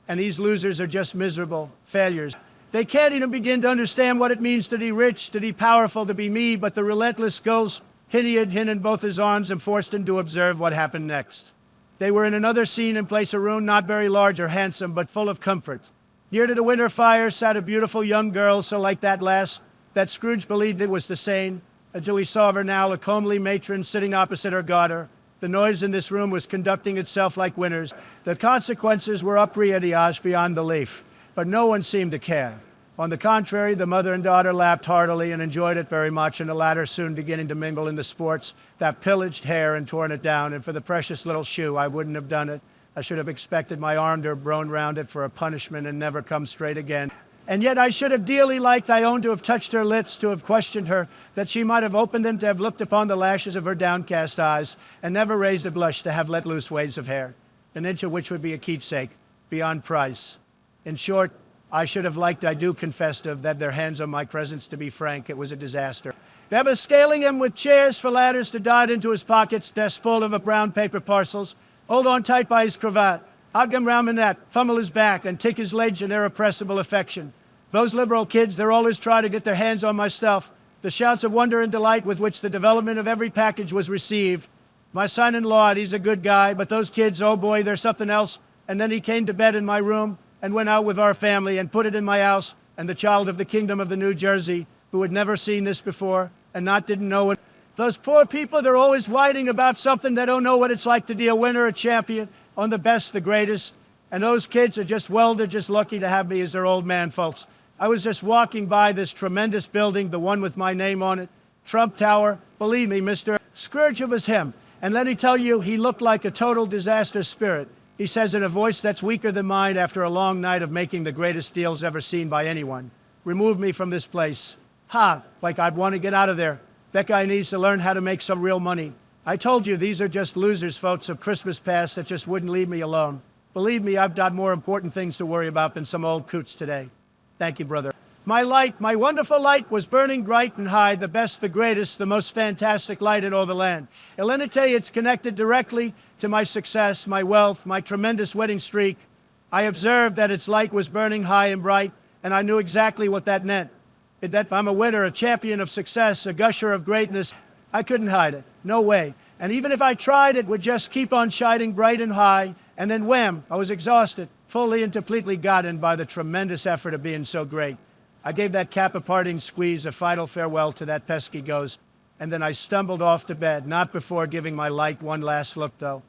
And these losers are just miserable failures. They can't even begin to understand what it means to be rich, to be powerful, to be me, but the relentless ghost hid him in both his arms and forced him to observe what happened next. They were in another scene in place, a room not very large or handsome, but full of comfort. Near to the winter fire sat a beautiful young girl, so like that lass, that Scrooge believed it was the same, until he saw her now, a comely matron sitting opposite her garter. The noise in this room was conducting itself like winners. The consequences were uproarious beyond belief, but no one seemed to care. On the contrary, the mother and daughter laughed heartily and enjoyed it very much, and the latter soon beginning to mingle in the sports that pillaged hair and torn it down. And for the precious little shoe, I wouldn't have done it. I should have expected my arm to have blown round it for a punishment and never come straight again. And yet I should have dearly liked, I own, to have touched her lips, to have questioned her, that she might have opened them, to have looked upon the lashes of her downcast eyes, and never raised a blush, to have let loose waves of hair, an inch of which would be a keepsake, beyond price. In short, I should have liked, I do confess, to have had their hands on my presence. To be frank, it was a disaster. They were scaling him with chairs for ladders to dart into his pockets, desk full of brown paper parcels, hold on tight by his cravat, hug him round the neck, pummel his back, and tick his legs in irrepressible affection. Those liberal kids, they're always trying to get their hands on my stuff. The shouts of wonder and delight with which the development of every package was received. My son-in-law, he's a good guy, but those kids, oh boy, they're something else. And then he came to bed in my room, and went out with our family and put it in my house, and the child of the kingdom of the New Jersey, who had never seen this before and didn't know it. Those poor people, they're always whining about something. They don't know what it's like to be a winner, a champion, on the best, the greatest. And those kids are just, well, they're just lucky to have me as their old man, folks. I was just walking by this tremendous building, the one with my name on it, Trump Tower. Believe me, Mr. Scrooge, it was him. And let me tell you, he looked like a total disaster spirit. He says in a voice that's weaker than mine after a long night of making the greatest deals ever seen by anyone, remove me from this place. Ha, like I'd want to get out of there. That guy needs to learn how to make some real money. I told you, these are just losers, folks, of Christmas past that just wouldn't leave me alone. Believe me, I've got more important things to worry about than some old coots today. Thank you, brother. My light, my wonderful light, was burning bright and high, the best, the greatest, the most fantastic light in all the land. And let me tell you, it's connected directly to my success, my wealth, my tremendous wedding streak. I observed that its light was burning high and bright, and I knew exactly what that meant. That I'm a winner, a champion of success, a gusher of greatness. I couldn't hide it. No way. And even if I tried, it would just keep on shining bright and high, and then wham, I was exhausted, fully and completely gotten by the tremendous effort of being so great. I gave that cap a parting squeeze, a final farewell to that pesky ghost, and then I stumbled off to bed, not before giving my light one last look, though.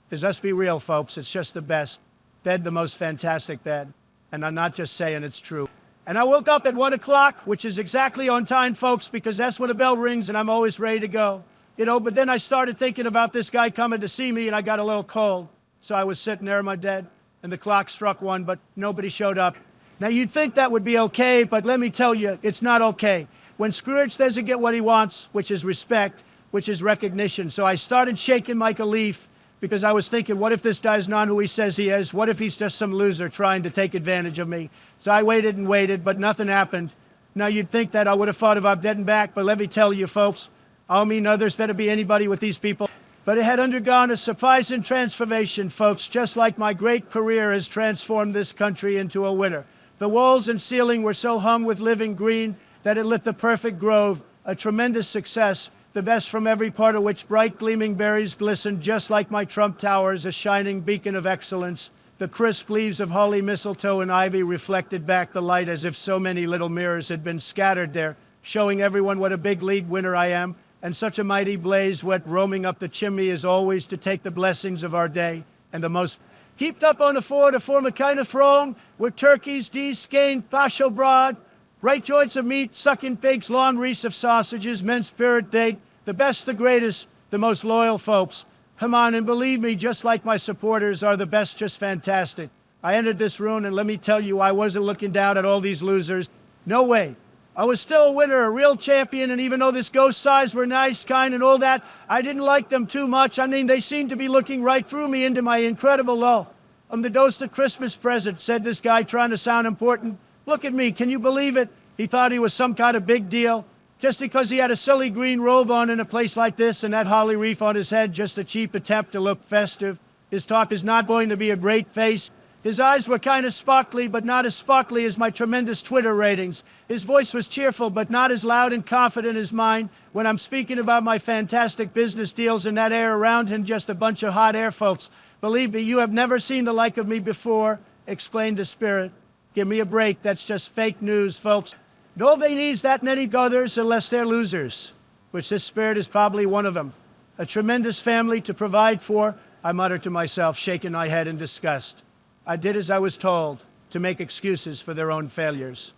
Because let's be real, folks, it's just the best. Bed, the most fantastic bed. And I'm not just saying, it's true. And I woke up at 1 o'clock, which is exactly on time, folks, because that's when the bell rings and I'm always ready to go. But then I started thinking about this guy coming to see me and I got a little cold. So I was sitting there in my bed and the clock struck 1, but nobody showed up. Now you'd think that would be okay, but let me tell you, it's not okay. When Scrooge doesn't get what he wants, which is respect, which is recognition. So I started shaking like a leaf because I was thinking, what if this guy's not who he says he is? What if he's just some loser trying to take advantage of me? So I waited and waited, but nothing happened. Now you'd think that I would have thought about getting back, but let me tell you folks, I don't mean others better be anybody with these people. But it had undergone a surprising transformation, folks, just like my great career has transformed this country into a winter. The walls and ceiling were so hung with living green that it lit the perfect grove, a tremendous success, the best from every part of which bright gleaming berries glistened just like my Trump Towers, a shining beacon of excellence. The crisp leaves of holly, mistletoe, and ivy reflected back the light as if so many little mirrors had been scattered there, showing everyone what a big league winner I am, and such a mighty blaze went roaming up the chimney as always to take the blessings of our day, and the most heaped up on the floor to form a kind of throne, with turkeys, geese, skein, pasho broad, right joints of meat, sucking pigs, long wreaths of sausages, minced spirit bake, the best, the greatest, the most loyal folks. Come on, and believe me, just like my supporters are the best, just fantastic. I entered this room, and let me tell you, I wasn't looking down at all these losers. No way. I was still a winner, a real champion, and even though this ghost size were nice, kind, and all that, I didn't like them too much. I mean, they seemed to be looking right through me into my incredible lull. I'm the ghost of Christmas present, said this guy trying to sound important. Look at me, can you believe it? He thought he was some kind of big deal. Just because he had a silly green robe on in a place like this and that holly wreath on his head, just a cheap attempt to look festive. His talk is not going to be a great face. His eyes were kind of sparkly, but not as sparkly as my tremendous Twitter ratings. His voice was cheerful, but not as loud and confident as mine when I'm speaking about my fantastic business deals, and that air around him just a bunch of hot air folks. Believe me, you have never seen the like of me before, explained the spirit. Give me a break, that's just fake news, folks. And all they need is that and any others unless they're losers, which this spirit is probably one of them. A tremendous family to provide for, I muttered to myself, shaking my head in disgust. I did as I was told, to make excuses for their own failures.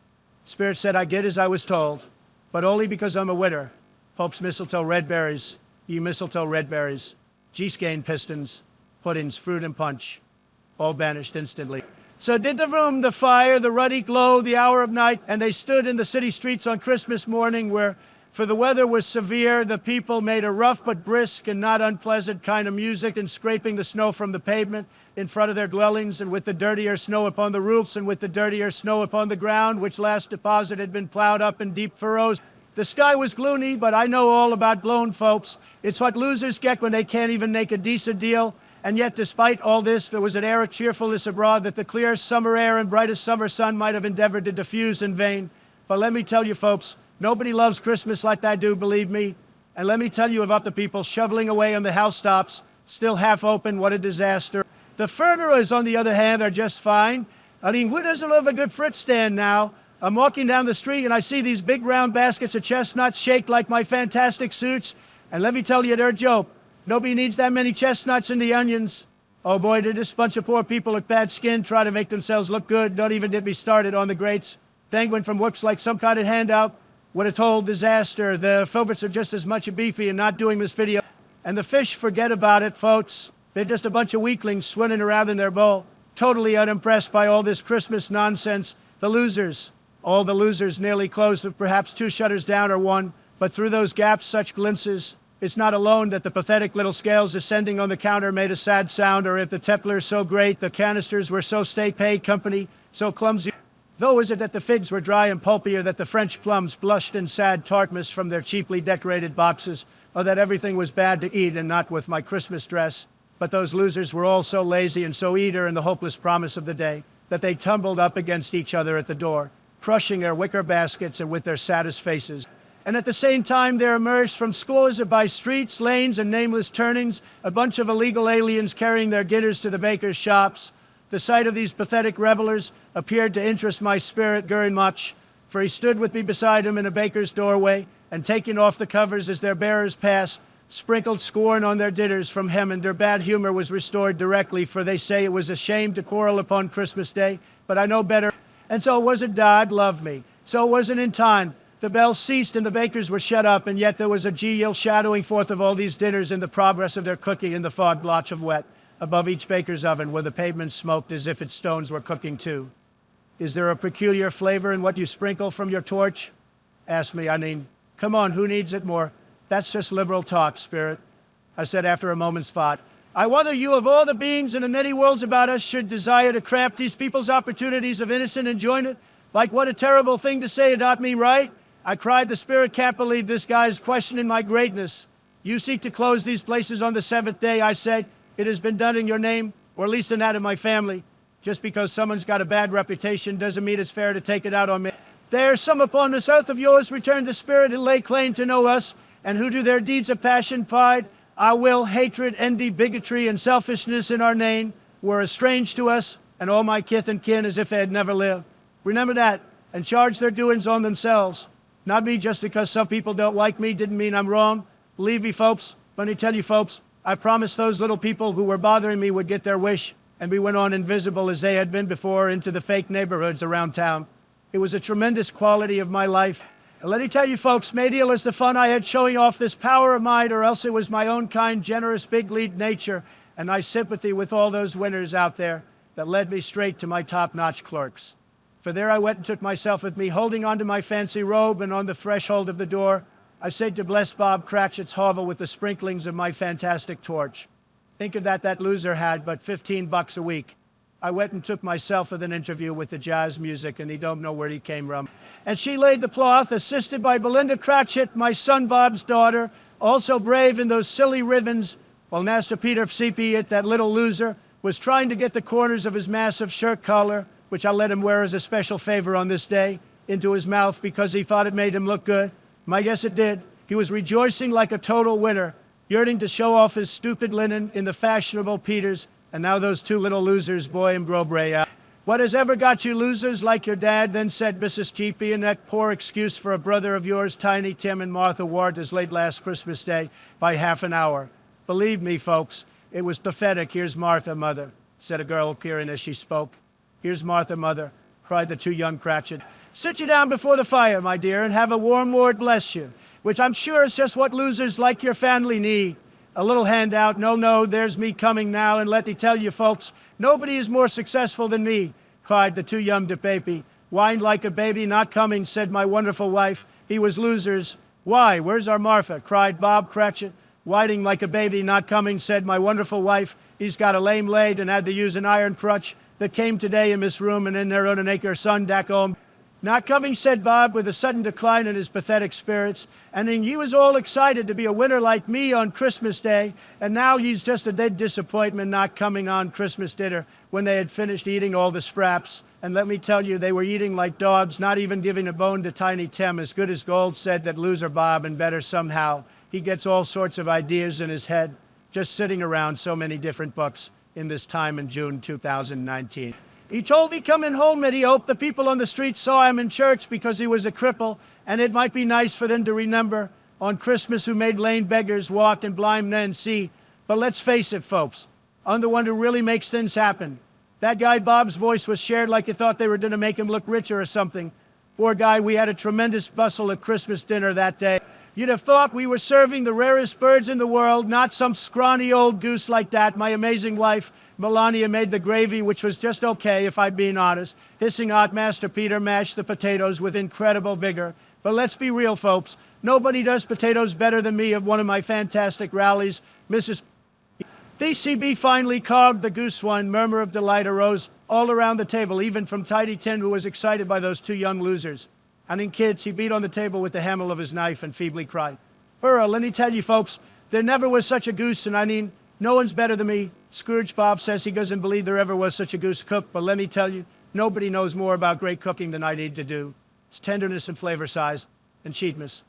Spirit said I did as I was told, but only because I'm a winner. Pope's mistletoe red berries, ye mistletoe red berries, G-skein pistons, puddings, fruit and punch, all banished instantly. So did the room, the fire, the ruddy glow, the hour of night, and they stood in the city streets on Christmas morning where, for the weather was severe, the people made a rough but brisk and not unpleasant kind of music and scraping the snow from the pavement in front of their dwellings, and with the dirtier snow upon the roofs and with the dirtier snow upon the ground, which last deposit had been plowed up in deep furrows. The sky was gloomy, but I know all about blown folks. It's what losers get when they can't even make a decent deal. And yet, despite all this, there was an air of cheerfulness abroad that the clear summer air and brightest summer sun might have endeavored to diffuse in vain. But let me tell you, folks, nobody loves Christmas like I do, believe me. And let me tell you about the people shoveling away on the housetops, still half open. What a disaster. The furnaces, on the other hand, are just fine. I mean, who doesn't love a good Fritz stand now? I'm walking down the street and I see these big round baskets of chestnuts shaped like my fantastic suits. And let me tell you, they're a joke. Nobody needs that many chestnuts in the onions. Oh boy, did this bunch of poor people with bad skin try to make themselves look good. Don't even get me started on the greats. Dangling from looks like some kind of handout. What a total disaster. The filberts are just as much a beefy and not doing this video. And the fish, forget about it, folks. They're just a bunch of weaklings swimming around in their bowl. Totally unimpressed by all this Christmas nonsense. The losers. All the losers nearly closed with perhaps 2 shutters down or 1. But through those gaps, such glimpses. It's not alone that the pathetic little scales ascending on the counter made a sad sound, or if the Templars so great, the canisters were so state-paid company, so clumsy. Though is it that the figs were dry and pulpy, or that the French plums blushed in sad tartness from their cheaply decorated boxes, or that everything was bad to eat and not with my Christmas dress. But those losers were all so lazy and so eager in the hopeless promise of the day, that they tumbled up against each other at the door, crushing their wicker baskets and with their saddest faces. And at the same time, there emerged from scores of by streets, lanes, and nameless turnings, a bunch of illegal aliens carrying their guineas to the bakers' shops. The sight of these pathetic revelers appeared to interest my spirit very much, for he stood with me beside him in a baker's doorway, and taking off the covers as their bearers passed, sprinkled scorn on their dinners from hem, and their bad humor was restored directly, for they say it was a shame to quarrel upon Christmas Day, but I know better. And so it wasn't God loved me. So it wasn't in time. The bells ceased and the bakers were shut up, and yet there was a genial shadowing forth of all these dinners in the progress of their cooking in the fog blotch of wet above each baker's oven, where the pavement smoked as if its stones were cooking too. Is there a peculiar flavor in what you sprinkle from your torch? Asked me, come on, who needs it more? That's just liberal talk, Spirit. I said after a moment's thought, I wonder you of all the beings in the many worlds about us should desire to cramp these people's opportunities of innocent enjoyment. Like what a terrible thing to say about me, right? I cried, the Spirit can't believe this guy's questioning my greatness. You seek to close these places on the seventh day, I said. It has been done in your name, or at least in that of my family. Just because someone's got a bad reputation doesn't mean it's fair to take it out on me. There are some upon this earth of yours, returned the Spirit, and lay claim to know us, and who do their deeds of passion, pride, our will, hatred, envy, bigotry, and selfishness in our name were as strange to us, and all my kith and kin as if they had never lived. Remember that, and charge their doings on themselves. Not me, just because some people don't like me didn't mean I'm wrong. Believe me, folks, let me tell you, folks, I promised those little people who were bothering me would get their wish, and we went on invisible as they had been before into the fake neighborhoods around town. It was a tremendous quality of my life. And let me tell you, folks, made deal as the fun I had showing off this power of mine, or else it was my own kind, generous, big-lead nature and my sympathy with all those winners out there that led me straight to my top-notch clerks. For there I went and took myself with me, holding onto my fancy robe, and on the threshold of the door, I said to bless Bob Cratchit's hovel with the sprinklings of my fantastic torch. Think of that loser had but $15 a week. I went and took myself with an interview with the jazz music, and he don't know where he came from. And she laid the cloth, assisted by Belinda Cratchit, my son Bob's daughter, also brave in those silly ribbons, while Master Peter Seepiat, that little loser, was trying to get the corners of his massive shirt collar, which I let him wear as a special favor on this day, into his mouth because he thought it made him look good. My guess it did. He was rejoicing like a total winner, yearning to show off his stupid linen in the fashionable Peters, and now those two little losers, Boy and Brobray, out. What has ever got you losers like your dad? Then said Mrs. Cheapy, and that poor excuse for a brother of yours, Tiny Tim and Martha Ward, as late last Christmas Day by half an hour. Believe me, folks, it was pathetic. Here's Martha, mother, said a girl appearing as she spoke. Here's Martha, mother, cried the two young Cratchit. Sit you down before the fire, my dear, and have a warm Lord bless you, which I'm sure is just what losers like your family need. A little handout, no, there's me coming now, and let me tell you, folks, nobody is more successful than me, cried the two young DePapi. Whined like a baby, not coming, said my wonderful wife. He was losers. Why, where's our Martha, cried Bob Cratchit. Whining like a baby, not coming, said my wonderful wife. He's got a lame leg and had to use an iron crutch that came today in this room and in their undertaker son back home. Not coming, said Bob, with a sudden decline in his pathetic spirits. And then he was all excited to be a winner like me on Christmas Day, and now he's just a dead disappointment not coming on Christmas dinner when they had finished eating all the scraps. And let me tell you, they were eating like dogs, not even giving a bone to Tiny Tim, as good as gold, said that loser Bob, and better somehow. He gets all sorts of ideas in his head, just sitting around so many different books in this time in June 2019. He told me coming home that he hoped the people on the street saw him in church because he was a cripple, and it might be nice for them to remember on Christmas who made lame beggars walk and blind men see. But let's face it, folks, I'm the one who really makes things happen. That guy Bob's voice was shared like you thought they were going to make him look richer or something. Poor guy, we had a tremendous bustle at Christmas dinner that day. You'd have thought we were serving the rarest birds in the world, not some scrawny old goose like that. My amazing wife, Melania, made the gravy, which was just okay, if I'm being honest. Hissing out, Master Peter mashed the potatoes with incredible vigor. But let's be real, folks. Nobody does potatoes better than me at one of my fantastic rallies. Mrs. DCB finally carved the goose one. Murmur of delight arose all around the table, even from Tidy Tin, who was excited by those two young losers. And in kids, he beat on the table with the handle of his knife and feebly cried, "Hurrah, let me tell you, folks, there never was such a goose, and I mean, no one's better than me. Scrooge Bob says he doesn't believe there ever was such a goose cooked, but let me tell you, nobody knows more about great cooking than I need to do. It's tenderness and flavor size and cheapness.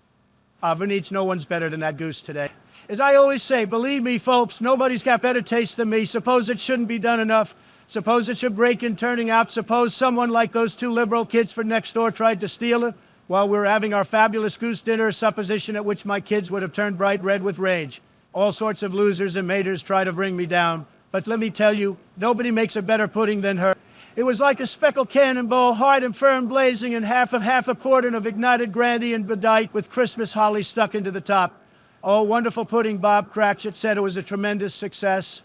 Vernich, no one's better than that goose today. As I always say, believe me, folks, nobody's got better taste than me. Suppose it shouldn't be done enough. Suppose it should break in turning out. Suppose someone like those two liberal kids from next door tried to steal it while we were having our fabulous goose dinner, a supposition at which my kids would have turned bright red with rage. All sorts of losers and maters try to bring me down. But let me tell you, nobody makes a better pudding than her. It was like a speckled cannonball, hard and firm, blazing, and half a quartern of ignited brandy and bedight with Christmas holly stuck into the top. Oh, wonderful pudding, Bob Cratchit said. It was a tremendous success.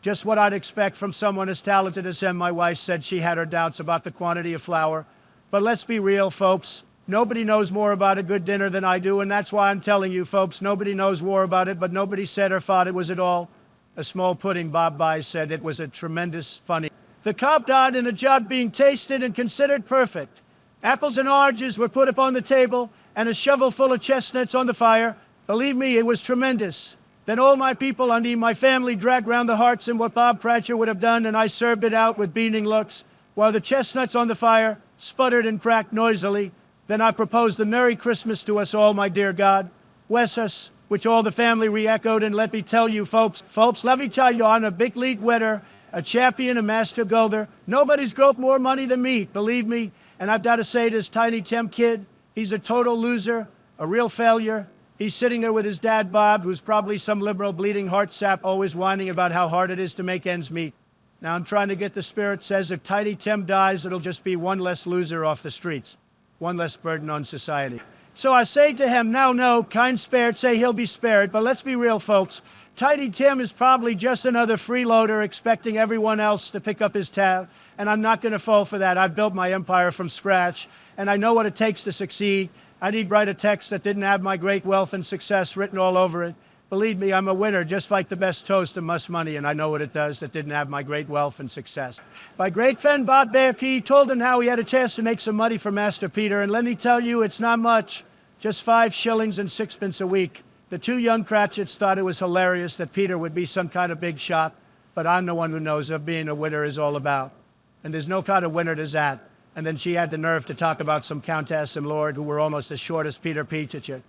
Just what I'd expect from someone as talented as him. My wife said she had her doubts about the quantity of flour. But let's be real, folks. Nobody knows more about a good dinner than I do, and that's why I'm telling you, folks, nobody knows more about it, but nobody said or thought it was at all a small pudding. Bob Buys said it was a tremendous funny. The cob died in a job being tasted and considered perfect. Apples and oranges were put upon the table, and a shovel full of chestnuts on the fire. Believe me, it was tremendous. Then all my people, I mean my family, dragged round the hearts in what Bob Cratchit would have done, and I served it out with beaming looks, while the chestnuts on the fire sputtered and cracked noisily. Then I proposed the Merry Christmas to us all, my dear God. Bless us, which all the family re-echoed, and let me tell you, folks, let me tell you, I'm a big league winner, a champion, a master golder. Nobody's groped more money than me, believe me. And I've got to say, this Tiny Tim kid, he's a total loser, a real failure. He's sitting there with his dad, Bob, who's probably some liberal bleeding heart sap, always whining about how hard it is to make ends meet. Now I'm trying to get the spirit says if Tiny Tim dies, it'll just be one less loser off the streets, one less burden on society. So I say to him, now, no, kind spirit, say he'll be spared, but let's be real, folks. Tiny Tim is probably just another freeloader expecting everyone else to pick up his tab, and I'm not going to fall for that. I've built my empire from scratch, and I know what it takes to succeed. I need write a text that didn't have my great wealth and success written all over it. Believe me, I'm a winner, just like the best toast of Muss Money, and I know what it does that didn't have my great wealth and success. My great friend Bob Bearkey told him how he had a chance to make some money for Master Peter, and let me tell you, it's not much, just 5 shillings and 6pence a week. The two young Cratchits thought it was hilarious that Peter would be some kind of big shot, but I'm the one who knows what being a winner is all about. And there's no kind of winner to that. And then she had the nerve to talk about some countess and lord who were almost as short as Peter Peachich.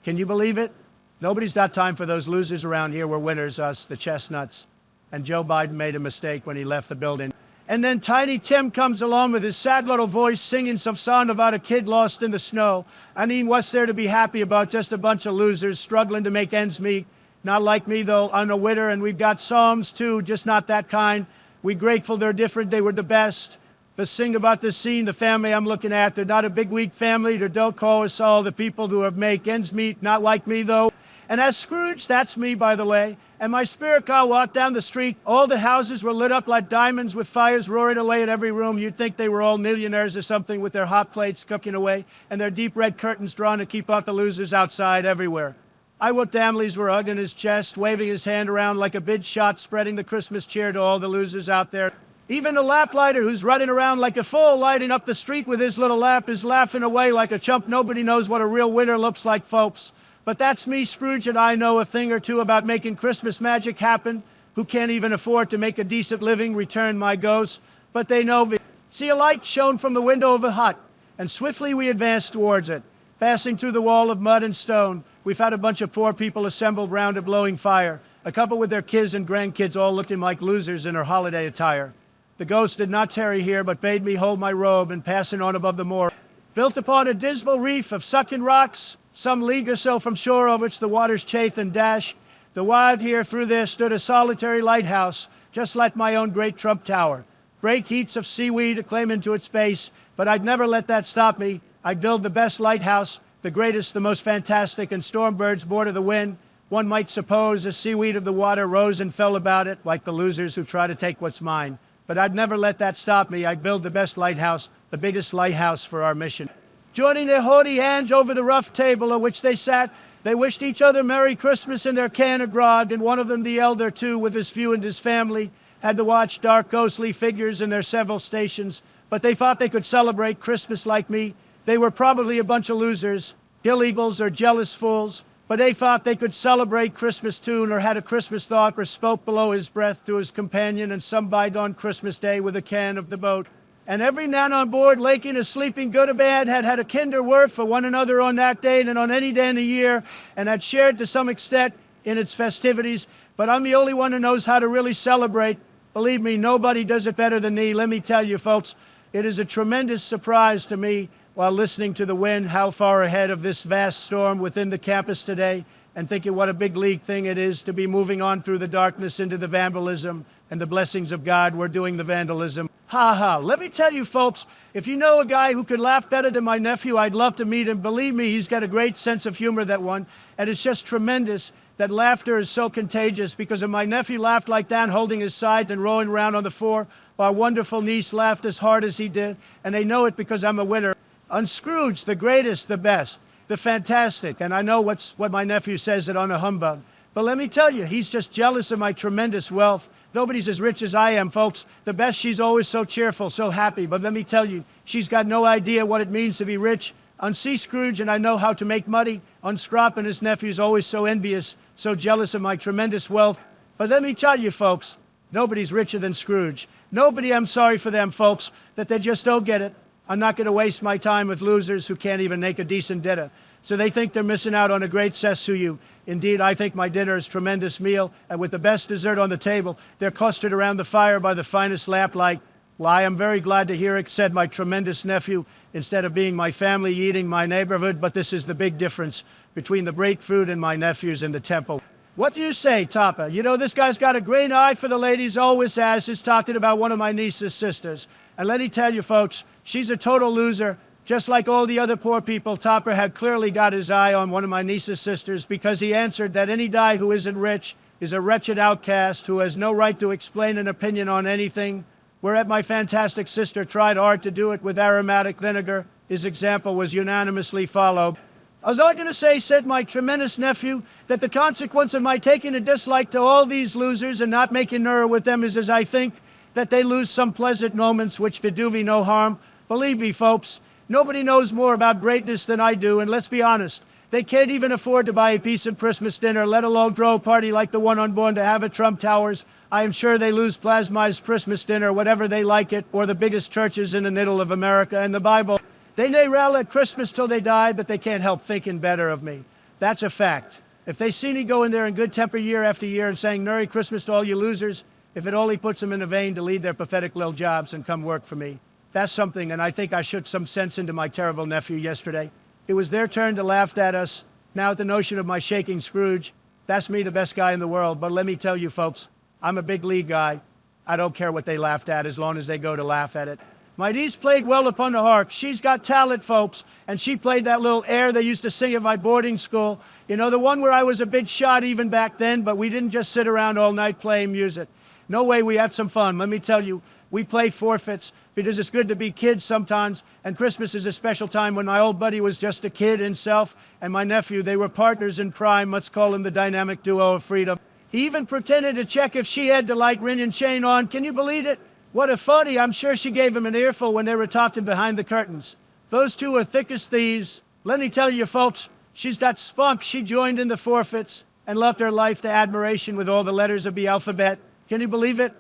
Can you believe it? Nobody's got time for those losers around here. We're winners, us, the chestnuts. And Joe Biden made a mistake when he left the building. And then Tiny Tim comes along with his sad little voice singing some song about a kid lost in the snow. I mean, what's there to be happy about? Just a bunch of losers struggling to make ends meet. Not like me, though. I'm a winner, and we've got psalms, too, just not that kind. We're grateful they're different. They were the best. Let's sing about this scene, the family I'm looking at. They're not a big, weak family. They don't call us all the people who have make ends meet. Not like me, though. And as Scrooge, that's me, by the way, and my spirit car walked down the street. All the houses were lit up like diamonds with fires roaring away in every room. You'd think they were all millionaires or something with their hot plates cooking away and their deep red curtains drawn to keep out the losers outside everywhere. I what Damleys were hugging his chest, waving his hand around like a big shot, spreading the Christmas cheer to all the losers out there. Even the laplighter who's running around like a fool lighting up the street with his little lap is laughing away like a chump. Nobody knows what a real winner looks like, folks. But that's me, Scrooge, and I know a thing or two about making Christmas magic happen. Who can't even afford to make a decent living, return my ghost. But they know me. See a light shone from the window of a hut, and swiftly we advanced towards it, passing through the wall of mud and stone. We found a bunch of poor people assembled round a glowing fire, a couple with their kids and grandkids all looking like losers in their holiday attire. The ghost did not tarry here, but bade me hold my robe and pass it on above the moor. Built upon a dismal reef of sunken rocks, some league or so from shore over which the waters chafe and dash, the wild here through there stood a solitary lighthouse, just like my own great Trump Tower. Great heaps of seaweed acclaim into its base, but I'd never let that stop me. I'd build the best lighthouse, the greatest, the most fantastic, and storm birds border the wind. One might suppose the seaweed of the water rose and fell about it, like the losers who try to take what's mine. But I'd never let that stop me. I'd build the best lighthouse, the biggest lighthouse for our mission. Joining their haughty hands over the rough table at which they sat, they wished each other Merry Christmas in their can of grog, and one of them, the elder too, with his few and his family, had to watch dark ghostly figures in their several stations, but they thought they could celebrate Christmas like me. They were probably a bunch of losers, gill-eagles or jealous fools, but they thought they could celebrate Christmas tune or had a Christmas thought or spoke below his breath to his companion and some bygone Christmas day with a can of the boat. And every man on board, laking or sleeping good or bad, had had a kinder word for one another on that day than on any day in the year, and had shared to some extent in its festivities. But I'm the only one who knows how to really celebrate. Believe me, nobody does it better than me. Let me tell you, folks, it is a tremendous surprise to me while listening to the wind how far ahead of this vast storm within the campus today, and thinking what a big league thing it is to be moving on through the darkness into the vandalism and the blessings of God. We're doing the vandalism. Ha ha. Let me tell you, folks, if you know a guy who could laugh better than my nephew, I'd love to meet him. Believe me, he's got a great sense of humor, that one. And it's just tremendous that laughter is so contagious, because if my nephew laughed like that, holding his sides and rolling around on the floor, our wonderful niece laughed as hard as he did. And they know it because I'm a winner. I'm Scrooge, the greatest, the best, the fantastic. And I know what my nephew says it on a humbug. But let me tell you, he's just jealous of my tremendous wealth. Nobody's as rich as I am, folks. The best, she's always so cheerful, so happy. But let me tell you, she's got no idea what it means to be rich. I'm Scrooge, and I know how to make money. Scrop and his nephew's always so envious, so jealous of my tremendous wealth. But let me tell you, folks, nobody's richer than Scrooge. Nobody, I'm sorry for them, folks, that they just don't get it. I'm not going to waste my time with losers who can't even make a decent dinner. So they think they're missing out on a great sessuyu. Indeed, I think my dinner is a tremendous meal, and with the best dessert on the table, they're clustered around the fire by the finest lamplight. Why, I'm very glad to hear it, said my tremendous nephew, instead of being my family eating my neighborhood. But this is the big difference between the grapefruit and my nephews in the temple. What do you say, Topper? You know, this guy's got a great eye for the ladies, always has. He's talking about one of my niece's sisters. And let me tell you, folks, she's a total loser. Just like all the other poor people, Topper had clearly got his eye on one of my niece's sisters, because he answered that any guy who isn't rich is a wretched outcast who has no right to explain an opinion on anything. Whereat my fantastic sister tried hard to do it with aromatic vinegar, his example was unanimously followed. I was all going to say, said my tremendous nephew, that the consequence of my taking a dislike to all these losers and not making nerve with them is, as I think, that they lose some pleasant moments which do me no harm. Believe me, folks, nobody knows more about greatness than I do, and let's be honest, they can't even afford to buy a decent Christmas dinner, let alone throw a party like the one unborn to have at Trump Towers. I am sure they lose Plasma's Christmas dinner, whatever they like it, or the biggest churches in the middle of America and the Bible. They may rail at Christmas till they die, but they can't help thinking better of me. That's a fact. If they see me go in there in good temper year after year and saying Merry Christmas to all you losers, if it only puts them in a vein to leave their pathetic little jobs and come work for me, that's something. And I think I shook some sense into my terrible nephew yesterday. It was their turn to laugh at us. Now at the notion of my shaking Scrooge, that's me, the best guy in the world. But let me tell you, folks, I'm a big league guy. I don't care what they laughed at as long as they go to laugh at it. My niece played well upon the harp. She's got talent, folks, and she played that little air they used to sing at my boarding school. You know, the one where I was a big shot even back then, but we didn't just sit around all night playing music. No way, we had some fun. Let me tell you, we play forfeits because it's good to be kids sometimes, and Christmas is a special time when my old buddy was just a kid himself, and my nephew, they were partners in crime. Let's call them the dynamic duo of freedom. He even pretended to check if she had the light ring and chain on. Can you believe it? What a funny. I'm sure she gave him an earful when they were talking behind the curtains. Those two are thick as thieves. Let me tell you, folks, she's got spunk. She joined in the forfeits and loved her life to admiration with all the letters of the alphabet. Can you believe it?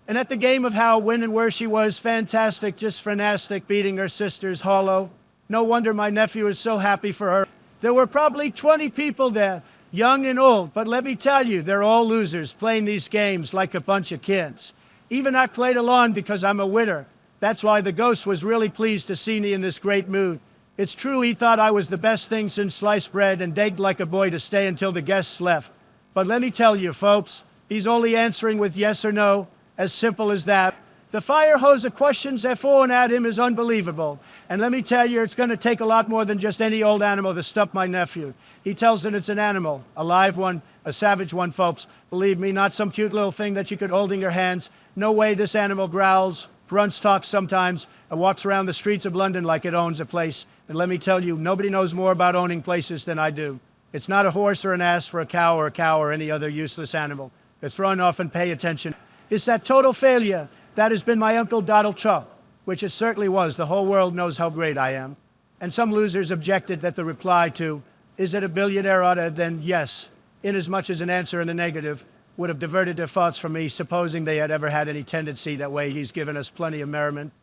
And at the game of how, when, and where she was, fantastic, just fantastic, beating her sisters hollow. No wonder my nephew is so happy for her. There were probably 20 people there, young and old, but let me tell you, they're all losers, playing these games like a bunch of kids. Even I played along because I'm a winner. That's why the ghost was really pleased to see me in this great mood. It's true he thought I was the best thing since sliced bread and begged like a boy to stay until the guests left. But let me tell you, folks, he's only answering with yes or no, as simple as that. The fire hose of questions they're throwing at him is unbelievable. And let me tell you, it's going to take a lot more than just any old animal to stump my nephew. He tells that it's an animal, a live one, a savage one, folks. Believe me, not some cute little thing that you could hold in your hands. No way this animal growls, grunts, talks sometimes, and walks around the streets of London like it owns a place. And let me tell you, nobody knows more about owning places than I do. It's not a horse or an ass for a cow or any other useless animal. It's thrown off and pay attention. It's that total failure that has been my Uncle Donald Trump, which it certainly was. The whole world knows how great I am. And some losers objected that the reply to, is it a billionaire other than yes, inasmuch as an answer in the negative would have diverted their thoughts from me, supposing they had ever had any tendency that way. He's given us plenty of merriment.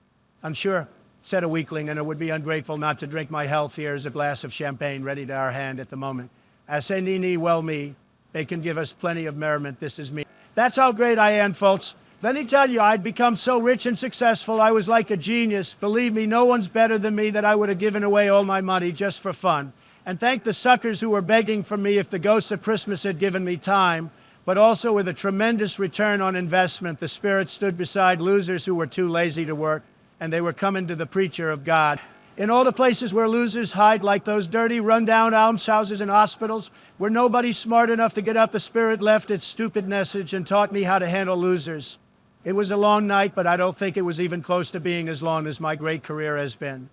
I'm sure, said a weakling, and it would be ungrateful not to drink my health. Here is a glass of champagne ready to our hand at the moment. As a nini, well me, they can give us plenty of merriment. This is me. That's how great I am, folks. Let me tell you, I'd become so rich and successful, I was like a genius. Believe me, no one's better than me, that I would have given away all my money just for fun. And thank the suckers who were begging from me if the ghost of Christmas had given me time. but also with a tremendous return on investment. The Spirit stood beside losers who were too lazy to work, and they were coming to the preacher of God. In all the places where losers hide, like those dirty, run-down almshouses and hospitals, where nobody smart enough to get out, the Spirit left its stupid message and taught me how to handle losers. It was a long night, but I don't think it was even close to being as long as my great career has been.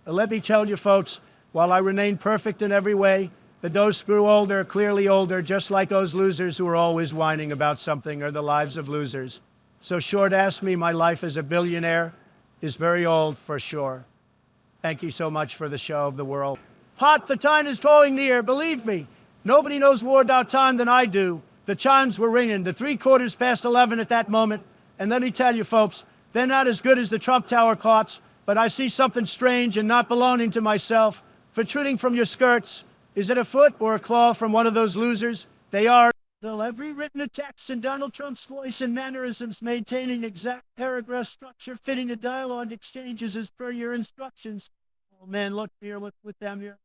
Let me tell you, folks, while I remain perfect in every way, the dose grew older, clearly older, just like those losers who are always whining about something or the lives of losers. So Short asked me, my life as a billionaire is very old for sure. Thank you so much for the show of the world. Hot, the time is drawing near, believe me. Nobody knows more about time than I do. The chimes were ringing, the 11:03 at that moment. And let me tell you, folks, they're not as good as the Trump Tower clocks, but I see something strange and not belonging to myself protruding from your skirts. Is it a foot or a claw from one of those losers? They are. They'll have rewritten a text in Donald Trump's voice and mannerisms, maintaining exact paragraph structure, fitting the dialogue exchanges as per your instructions. Oh man, look here, look with them here.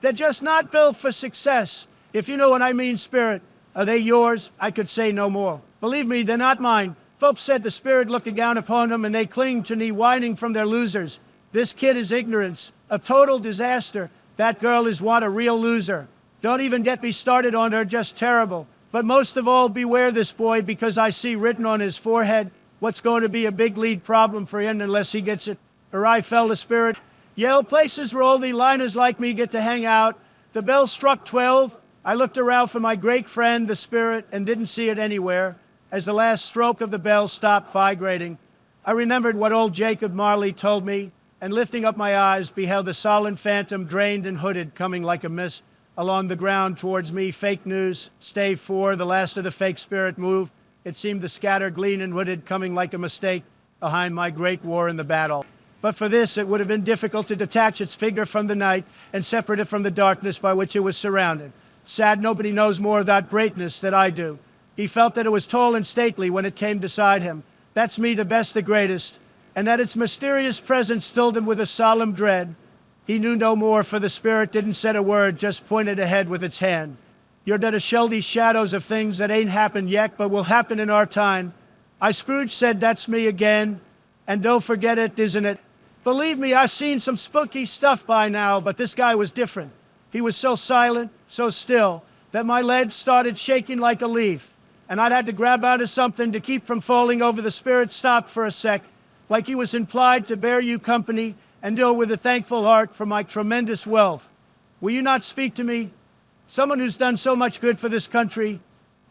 They're just not built for success. If you know what I mean, Spirit. Are they yours? I could say no more. Believe me, they're not mine. Folks said the Spirit looking down upon them, and they cling to me, whining from their losers. This kid is ignorance, a total disaster. That girl is what, a real loser. Don't even get me started on her, just terrible. But most of all, beware this boy, because I see written on his forehead what's going to be a big lead problem for him unless he gets it. Or I fell the Spirit. Yale, places where all the liners like me get to hang out. The bell struck 12. I looked around for my great friend, the Spirit, and didn't see it anywhere. As the last stroke of the bell stopped vibrating, I remembered what old Jacob Marley told me, and lifting up my eyes, beheld the solemn phantom, drained and hooded, coming like a mist along the ground towards me. Fake news, stave 4, the last of the fake Spirit moved. It seemed the scattered, lean and hooded, coming like a mistake behind my great war in the battle. But for this, it would have been difficult to detach its figure from the night and separate it from the darkness by which it was surrounded. Sad nobody knows more of that greatness than I do. He felt that it was tall and stately when it came beside him. That's me, the best, the greatest. And that its mysterious presence filled him with a solemn dread. He knew no more, for the Spirit didn't say a word, just pointed ahead with its hand. You're to show these shadows of things that ain't happened yet, but will happen in our time. I, Scrooge, said, that's me again. And don't forget it, isn't it? Believe me, I've seen some spooky stuff by now, but this guy was different. He was so silent, so still, that my legs started shaking like a leaf. And I'd had to grab out of something to keep from falling over. The Spirit stopped for a sec, like he was implied to bear you company and deal with a thankful heart for my tremendous wealth. Will you not speak to me? Someone who's done so much good for this country.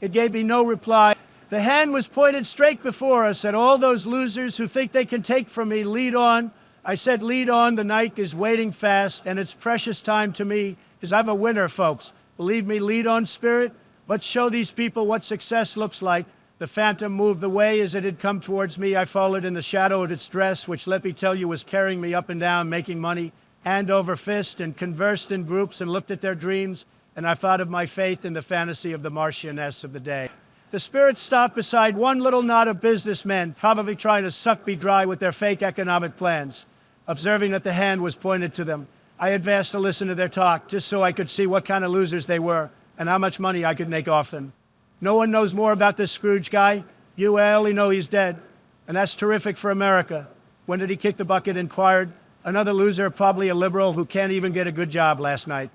It gave me no reply. The hand was pointed straight before us at all those losers who think they can take from me. Lead on. I said, lead on. The night is waiting fast, and it's precious time to me, because I'm a winner, folks. Believe me, lead on, Spirit. Let's show these people what success looks like. The phantom moved away as it had come towards me. I followed in the shadow of its dress, which, let me tell you, was carrying me up and down, making money, hand over fist, and conversed in groups and looked at their dreams. And I thought of my faith in the fantasy of the Marchioness of the day. The Spirit stopped beside one little knot of businessmen, probably trying to suck me dry with their fake economic plans. Observing that the hand was pointed to them, I advanced to listen to their talk, just so I could see what kind of losers they were and how much money I could make off them. No one knows more about this Scrooge guy. You only know he's dead, and that's terrific for America. When did he kick the bucket? Inquired. Another loser, probably a liberal who can't even get a good job last night.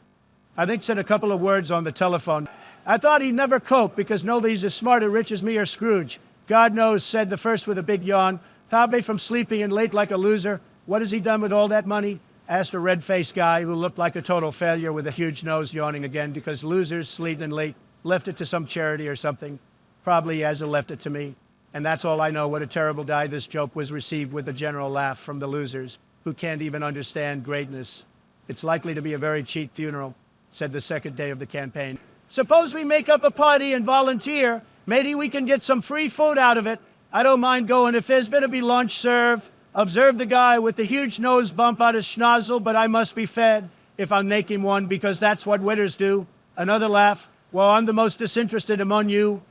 I think said a couple of words on the telephone. I thought he'd never cope because nobody's as smart or rich as me or Scrooge. God knows, said the first with a big yawn. Probably from sleeping in late like a loser. What has he done with all that money? Asked a red-faced guy who looked like a total failure with a huge nose, yawning again because losers sleep in late. Left it to some charity or something. Probably he hasn't left it to me. And that's all I know. What a terrible day. This joke was received with a general laugh from the losers who can't even understand greatness. It's likely to be a very cheap funeral, said the second day of the campaign. Suppose we make up a party and volunteer. Maybe we can get some free food out of it. I don't mind going if there's going to be lunch served. Observe the guy with the huge nose bump out his schnozzle, but I must be fed if I'm making one because that's what winners do. Another laugh. Well, I'm the most disinterested among you.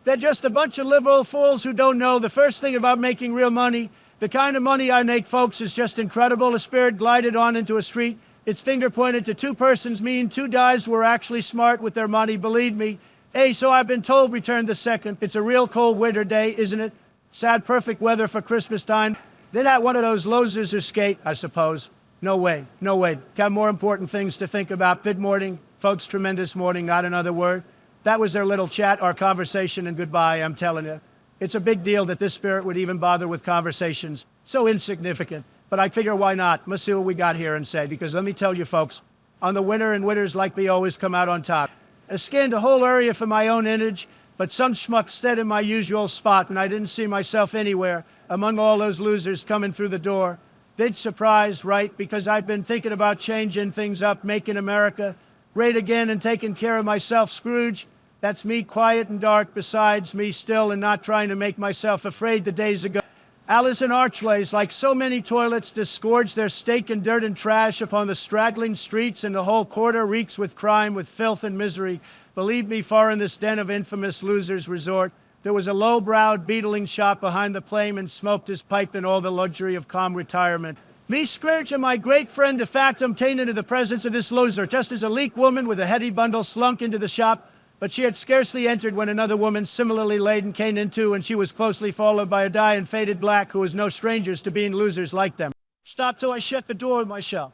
They're just a bunch of liberal fools who don't know the first thing about making real money The kind of money I make, folks, is just incredible. A spirit glided on into a street. Its finger pointed to two persons, mean two guys were actually smart with their money, believe me. Hey, so I've been told, returned the second. It's a real cold winter day, isn't it? Sad, perfect weather for Christmas time. They're not one of those losers who skate, I suppose. No way, no way. Got more important things to think about. Good morning, folks, tremendous morning, not another word. That was their little chat, our conversation, and goodbye, I'm telling you. It's a big deal that this spirit would even bother with conversations. So insignificant. But I figure why not? Let's see what we got here and say, because let me tell you folks, on the winter and winners like me always come out on top. I scanned a whole area for my own image, but some schmuck stood in my usual spot and I didn't see myself anywhere among all those losers coming through the door. They'd surprise, right? Because I've been thinking about changing things up, making America great again and taking care of myself, Scrooge. That's me, quiet and dark, besides me still and not trying to make myself afraid the days ago. Alice and Archleys, like so many toilets, disgorge their steak and dirt and trash upon the straggling streets, and the whole quarter reeks with crime, with filth and misery. Believe me, far in this den of infamous losers' resort, there was a low-browed beetling shop behind the plane and smoked his pipe in all the luxury of calm retirement. Me, Scrooge, and my great friend, de facto, came into the presence of this loser, just as a leek woman with a heady bundle slunk into the shop. But she had scarcely entered when another woman, similarly laden, came in too, and she was closely followed by a die in faded black who was no strangers to being losers like them. Stop till I shut the door myself.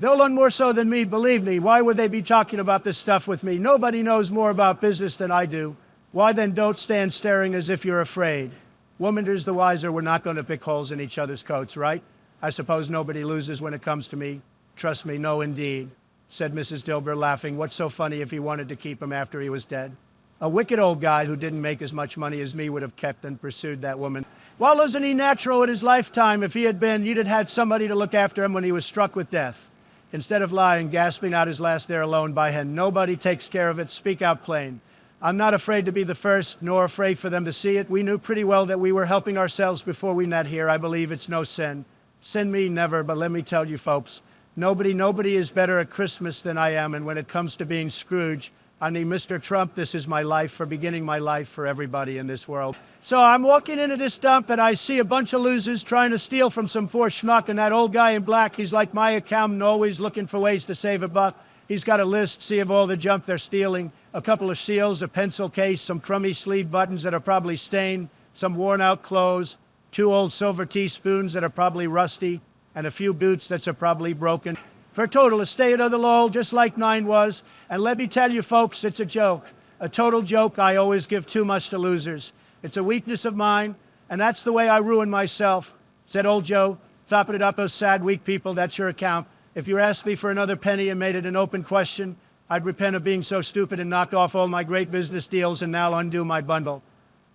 They'll learn more so than me, believe me. Why would they be talking about this stuff with me? Nobody knows more about business than I do. Why then don't stand staring as if you're afraid? Womander's the wiser, we're not going to pick holes in each other's coats, right? I suppose nobody loses when it comes to me. Trust me, no indeed, said Mrs. Dilber, laughing. What's so funny if he wanted to keep him after he was dead? A wicked old guy who didn't make as much money as me would have kept and pursued that woman. Well, isn't he natural in his lifetime? If he had been, you'd have had somebody to look after him when he was struck with death. Instead of lying, gasping out his last there alone by hen, nobody takes care of it. Speak out plain. I'm not afraid to be the first, nor afraid for them to see it. We knew pretty well that we were helping ourselves before we met here. I believe it's no sin. Sin me never, but let me tell you folks, nobody is better at Christmas than I am, and when it comes to being Scrooge, I mean, Mr. Trump, this is my life, for beginning my life for everybody in this world. So I'm walking into this dump, and I see a bunch of losers trying to steal from some poor schmuck, and that old guy in black, he's like my accountant, always looking for ways to save a buck. He's got a list, see of all the junk they're stealing. A couple of seals, a pencil case, some crummy sleeve buttons that are probably stained, some worn-out clothes, 2 old silver teaspoons that are probably rusty, and a few boots that are probably broken. For a total estate of the law, just like mine was. And let me tell you, folks, it's a joke. A total joke. I always give too much to losers. It's a weakness of mine, and that's the way I ruin myself, said old Joe, topping it up those sad, weak people. That's your account. If you asked me for another penny and made it an open question, I'd repent of being so stupid and knock off all my great business deals and now undo my bundle.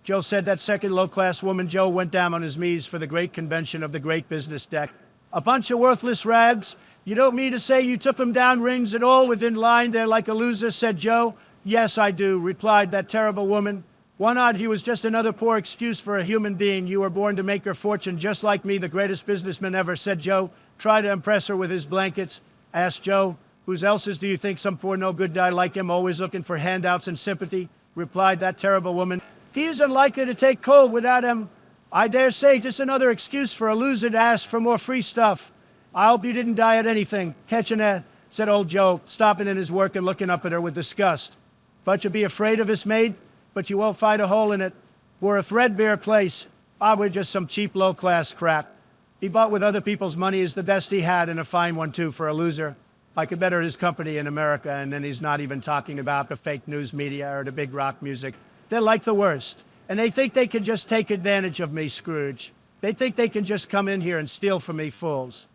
Joe said that second low-class woman, Joe, went down on his knees for the great convention of the great business deck. A bunch of worthless rags. You don't mean to say you took them down rings at all within line there like a loser, said Joe. Yes, I do, replied that terrible woman. Why not? He was just another poor excuse for a human being. You were born to make your fortune just like me, the greatest businessman ever, said Joe. Try to impress her with his blankets, asked Joe. Whose else's do you think? Some poor no-good guy like him, always looking for handouts and sympathy, replied that terrible woman. He isn't likely to take cold without him. I dare say just another excuse for a loser to ask for more free stuff. I hope you didn't die at anything. Catching that, said old Joe, stopping in his work and looking up at her with disgust. But you'll be afraid of us, maid, but you won't find a hole in it. We're a threadbare place. We're just some cheap low-class crap. He bought with other people's money is the best he had, and a fine one, too, for a loser. I could better his company in America, and then he's not even talking about the fake news media or the big rock music. They're like the worst, and they think they can just take advantage of me, Scrooge. They think they can just come in here and steal from me, fools.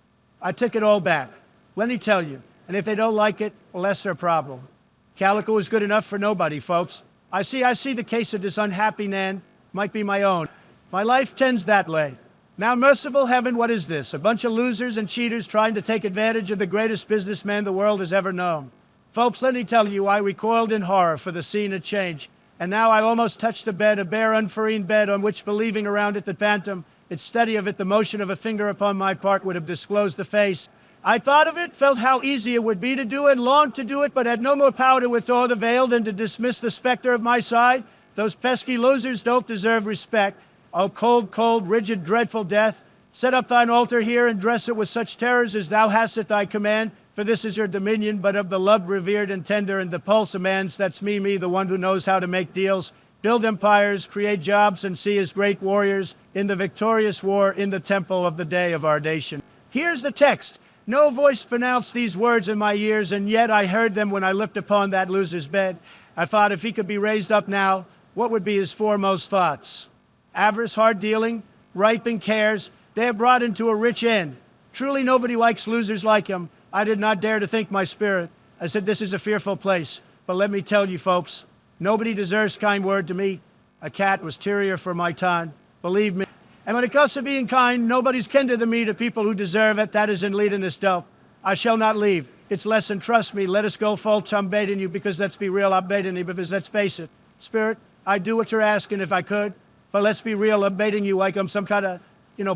I took it all back. Let me tell you, and if they don't like it, well, that's their problem. Calico is good enough for nobody, folks. I see the case of this unhappy Nan might be my own. My life tends that way. Now, merciful heaven, what is this? A bunch of losers and cheaters trying to take advantage of the greatest businessman the world has ever known. Folks, let me tell you, I recoiled in horror for the scene of change. And now I almost touched the bed, a bare, unfarine bed on which, believing around it the phantom, its study of it, the motion of a finger upon my part would have disclosed the face. I thought of it, felt how easy it would be to do it, longed to do it, but had no more power to withdraw the veil than to dismiss the specter of my side. Those pesky losers don't deserve respect. Oh, cold, cold, rigid, dreadful death, set up thine altar here and dress it with such terrors as thou hast at thy command. For this is your dominion, but of the loved, revered, and tender, and the pulse of man's, that's me, the one who knows how to make deals, build empires, create jobs, and see as great warriors in the victorious war in the temple of the day of our nation. Here's the text. No voice pronounced these words in my ears, and yet I heard them when I looked upon that loser's bed. I thought if he could be raised up now, what would be his foremost thoughts? Avarice, hard dealing, ripe in cares, they have brought him to a rich end. Truly nobody likes losers like him. I did not dare to think my spirit. I said, this is a fearful place. But let me tell you folks, nobody deserves kind word to me. A cat was tearier for my time, believe me. And when it comes to being kind, nobody's kinder than me to people who deserve it. That is in leading this dope. I shall not leave. It's lesson, trust me. Let us go, folks. I'm baiting you because let's be real. I'm baiting you because let's face it. Spirit, I'd do what you're asking if I could. But let's be real. I'm baiting you like I'm some kind of,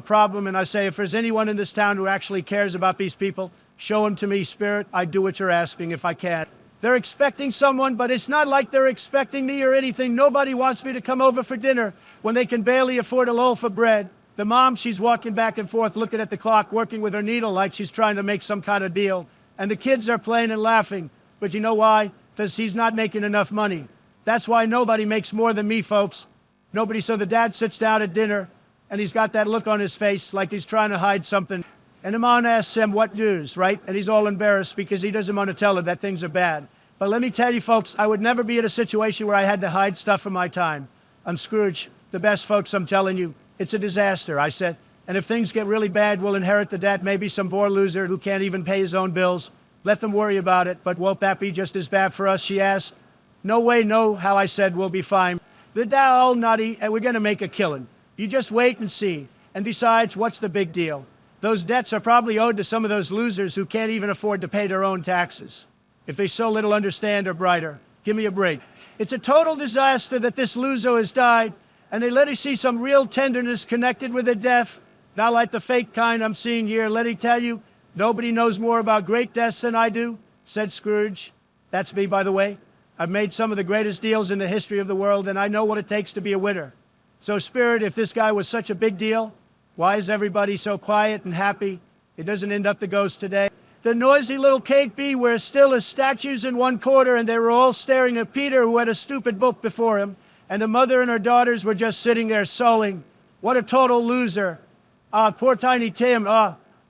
problem. And I say, if there's anyone in this town who actually cares about these people, show him to me, Spirit. I'd do what you're asking if I can. They're expecting someone, but it's not like they're expecting me or anything. Nobody wants me to come over for dinner when they can barely afford a loaf of bread. The mom, she's walking back and forth, looking at the clock, working with her needle like she's trying to make some kind of deal. And the kids are playing and laughing. But you know why? Because he's not making enough money. That's why nobody makes more than me, folks. Nobody. So the dad sits down at dinner, and he's got that look on his face like he's trying to hide something. And the mom asks him, what news, right? And he's all embarrassed because he doesn't want to tell her that things are bad. But let me tell you, folks, I would never be in a situation where I had to hide stuff from my time. I'm Scrooge, the best, folks, I'm telling you. It's a disaster, I said. And if things get really bad, we'll inherit the debt. Maybe some poor loser who can't even pay his own bills. Let them worry about it. But won't that be just as bad for us, she asked. No way, no, how I said, we'll be fine. They're all nutty, and we're going to make a killing. You just wait and see. And besides, what's the big deal? Those debts are probably owed to some of those losers who can't even afford to pay their own taxes. If they so little understand or brighter, give me a break. It's a total disaster that this loser has died, and they let us see some real tenderness connected with the death. Not like the fake kind I'm seeing here. Let me tell you, nobody knows more about great deaths than I do, said Scrooge. That's me, by the way. I've made some of the greatest deals in the history of the world, and I know what it takes to be a winner. So, Spirit, if this guy was such a big deal, why is everybody so quiet and happy? It doesn't end up the ghost today. The noisy little cake bee were still as statues in one corner, and they were all staring at Peter, who had a stupid book before him. And the mother and her daughters were just sitting there sulling. What a total loser. Poor Tiny Tim.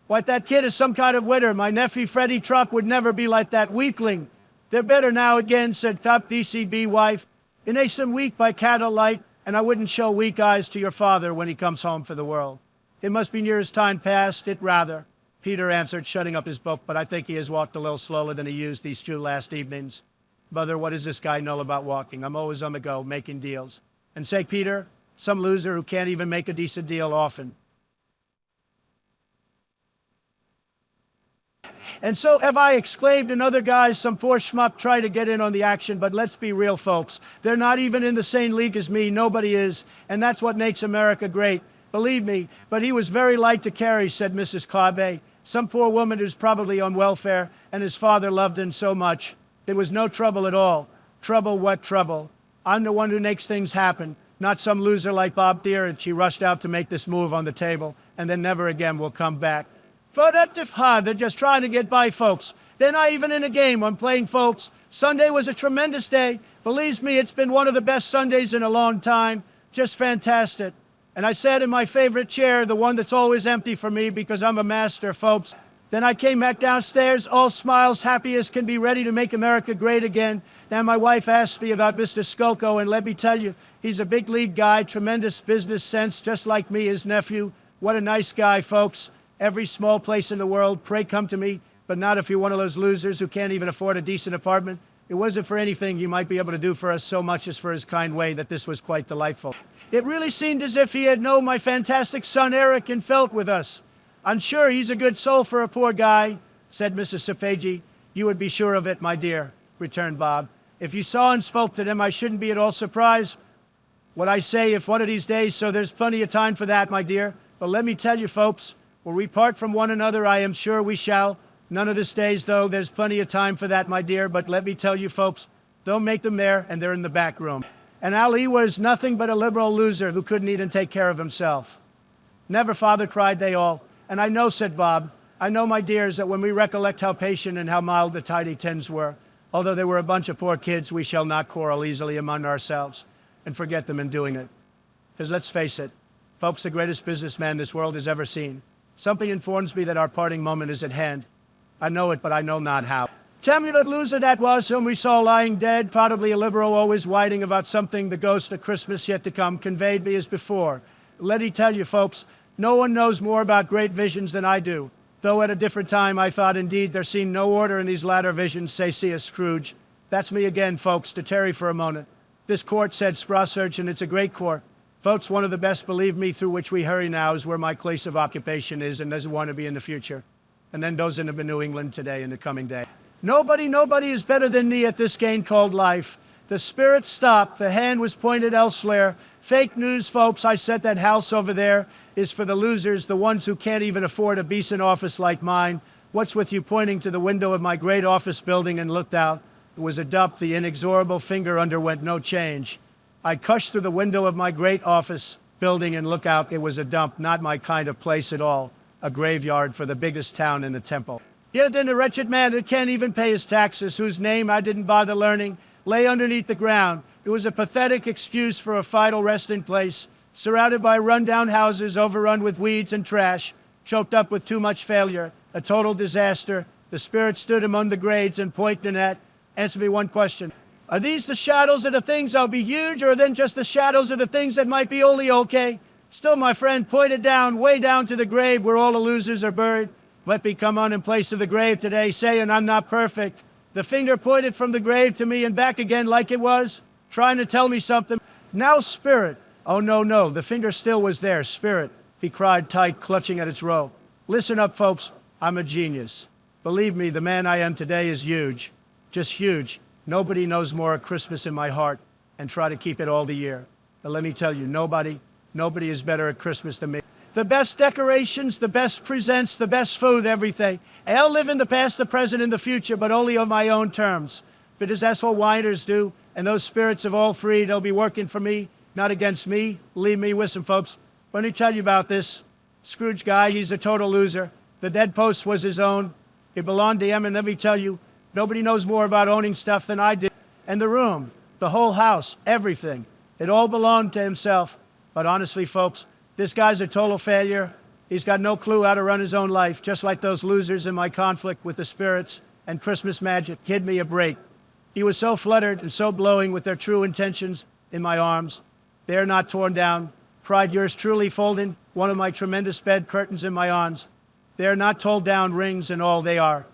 What, that kid is some kind of winner. My nephew Freddie Truck would never be like that weakling. They're better now again, said Top DCB wife. In a some week by candlelight, and I wouldn't show weak eyes to your father when he comes home for the world. It must be near his time past, it rather. Peter answered, shutting up his book, but I think he has walked a little slower than he used these 2 last evenings. Mother, what does this guy know about walking? I'm always on the go, making deals. And say, Peter, some loser who can't even make a decent deal often. And so have I exclaimed, and other guys, some poor schmuck try to get in on the action, but let's be real, folks. They're not even in the same league as me. Nobody is. And that's what makes America great. Believe me, but he was very light to carry, said Mrs. Clabe. Some poor woman who's probably on welfare, and his father loved him so much. There was no trouble at all. Trouble, what trouble? I'm the one who makes things happen, not some loser like Bob Deere, and she rushed out to make this move on the table, and then never again will come back. For that they're just trying to get by, folks. They're not even in a game. I'm playing, folks. Sunday was a tremendous day. Believe me, it's been one of the best Sundays in a long time. Just fantastic. And I sat in my favorite chair, the one that's always empty for me because I'm a master, folks. Then I came back downstairs, all smiles, happy as can be, ready to make America great again. Then my wife asked me about Mr. Skolko, and let me tell you, he's a big league guy, tremendous business sense, just like me, his nephew. What a nice guy, folks. Every small place in the world, pray come to me, but not if you're one of those losers who can't even afford a decent apartment. It wasn't for anything you might be able to do for us so much as for his kind way that this was quite delightful. It really seemed as if he had known my fantastic son Eric and felt with us. I'm sure he's a good soul for a poor guy, said Mrs. Safagi. You would be sure of it, my dear, returned Bob. If you saw and spoke to them, I shouldn't be at all surprised. What I say, if one of these days, so there's plenty of time for that, my dear. But let me tell you, folks, Will we part from one another? I am sure we shall. None of the days, though. There's plenty of time for that, my dear. But let me tell you, folks, don't make them there, and they're in the back room. And Ali was nothing but a liberal loser who couldn't even take care of himself. Never, father, cried they all. And I know, said Bob, I know, my dears, that when we recollect how patient and how mild the Tidy Tens were, although they were a bunch of poor kids, we shall not quarrel easily among ourselves and forget them in doing it. Because let's face it, folks, the greatest businessman this world has ever seen. Something informs me that our parting moment is at hand. I know it, but I know not how. Tell me what loser that was whom we saw lying dead, probably a liberal, always whining about something the ghost of Christmas yet to come conveyed me as before. Let me tell you, folks, no one knows more about great visions than I do. Though at a different time I thought indeed there seemed no order in these latter visions, say see Scrooge. That's me again, folks, to tarry for a moment. This court, said Spraw Surgeon, it's a great court. Folks, one of the best, believe me, through which we hurry now is where my place of occupation is and doesn't want to be in the future. And then goes into New England today in the coming day. Nobody is better than me at this game called life. The spirit stopped. The hand was pointed elsewhere. Fake news, folks. I said that house over there is for the losers, the ones who can't even afford a decent office like mine. What's with you pointing to the window of my great office building and looked out? It was a dump. The inexorable finger underwent no change. I cushed through the window of my great office building and look out. It was a dump, not my kind of place at all. A graveyard for the biggest town in the temple. Here then a wretched man who can't even pay his taxes, whose name I didn't bother learning, lay underneath the ground. It was a pathetic excuse for a final resting place, surrounded by run-down houses overrun with weeds and trash, choked up with too much failure, a total disaster. The spirit stood among the grades and pointed at, answer me one question. Are these the shadows of the things that'll be huge, or then just the shadows of the things that might be only okay? Still, my friend, pointed down, way down to the grave where all the losers are buried. Let me come on in place of the grave today, saying I'm not perfect. The finger pointed from the grave to me and back again like it was, trying to tell me something. Now, spirit. Oh, no, the finger still was there, spirit, he cried tight, clutching at its robe. Listen up, folks, I'm a genius. Believe me, the man I am today is huge, just huge. Nobody knows more of Christmas in my heart and try to keep it all the year. But let me tell you, nobody is better at Christmas than me. The best decorations, the best presents, the best food, everything. I'll live in the past, the present, and the future, but only on my own terms. Because that's what whiners do, and those spirits of all three, they'll be working for me, not against me. Leave me with some folks. Let me tell you about this. Scrooge guy, he's a total loser. The dead post was his own. It belonged to him, and let me tell you, nobody knows more about owning stuff than I did. And the room, the whole house, everything. It all belonged to himself. But honestly, folks, this guy's a total failure. He's got no clue how to run his own life, just like those losers in my conflict with the spirits and Christmas magic. Give me a break. He was so fluttered and so glowing with their true intentions in my arms. They're not torn down. Cried yours truly, folding one of my tremendous bed curtains in my arms. They're not told down, rings and all they are.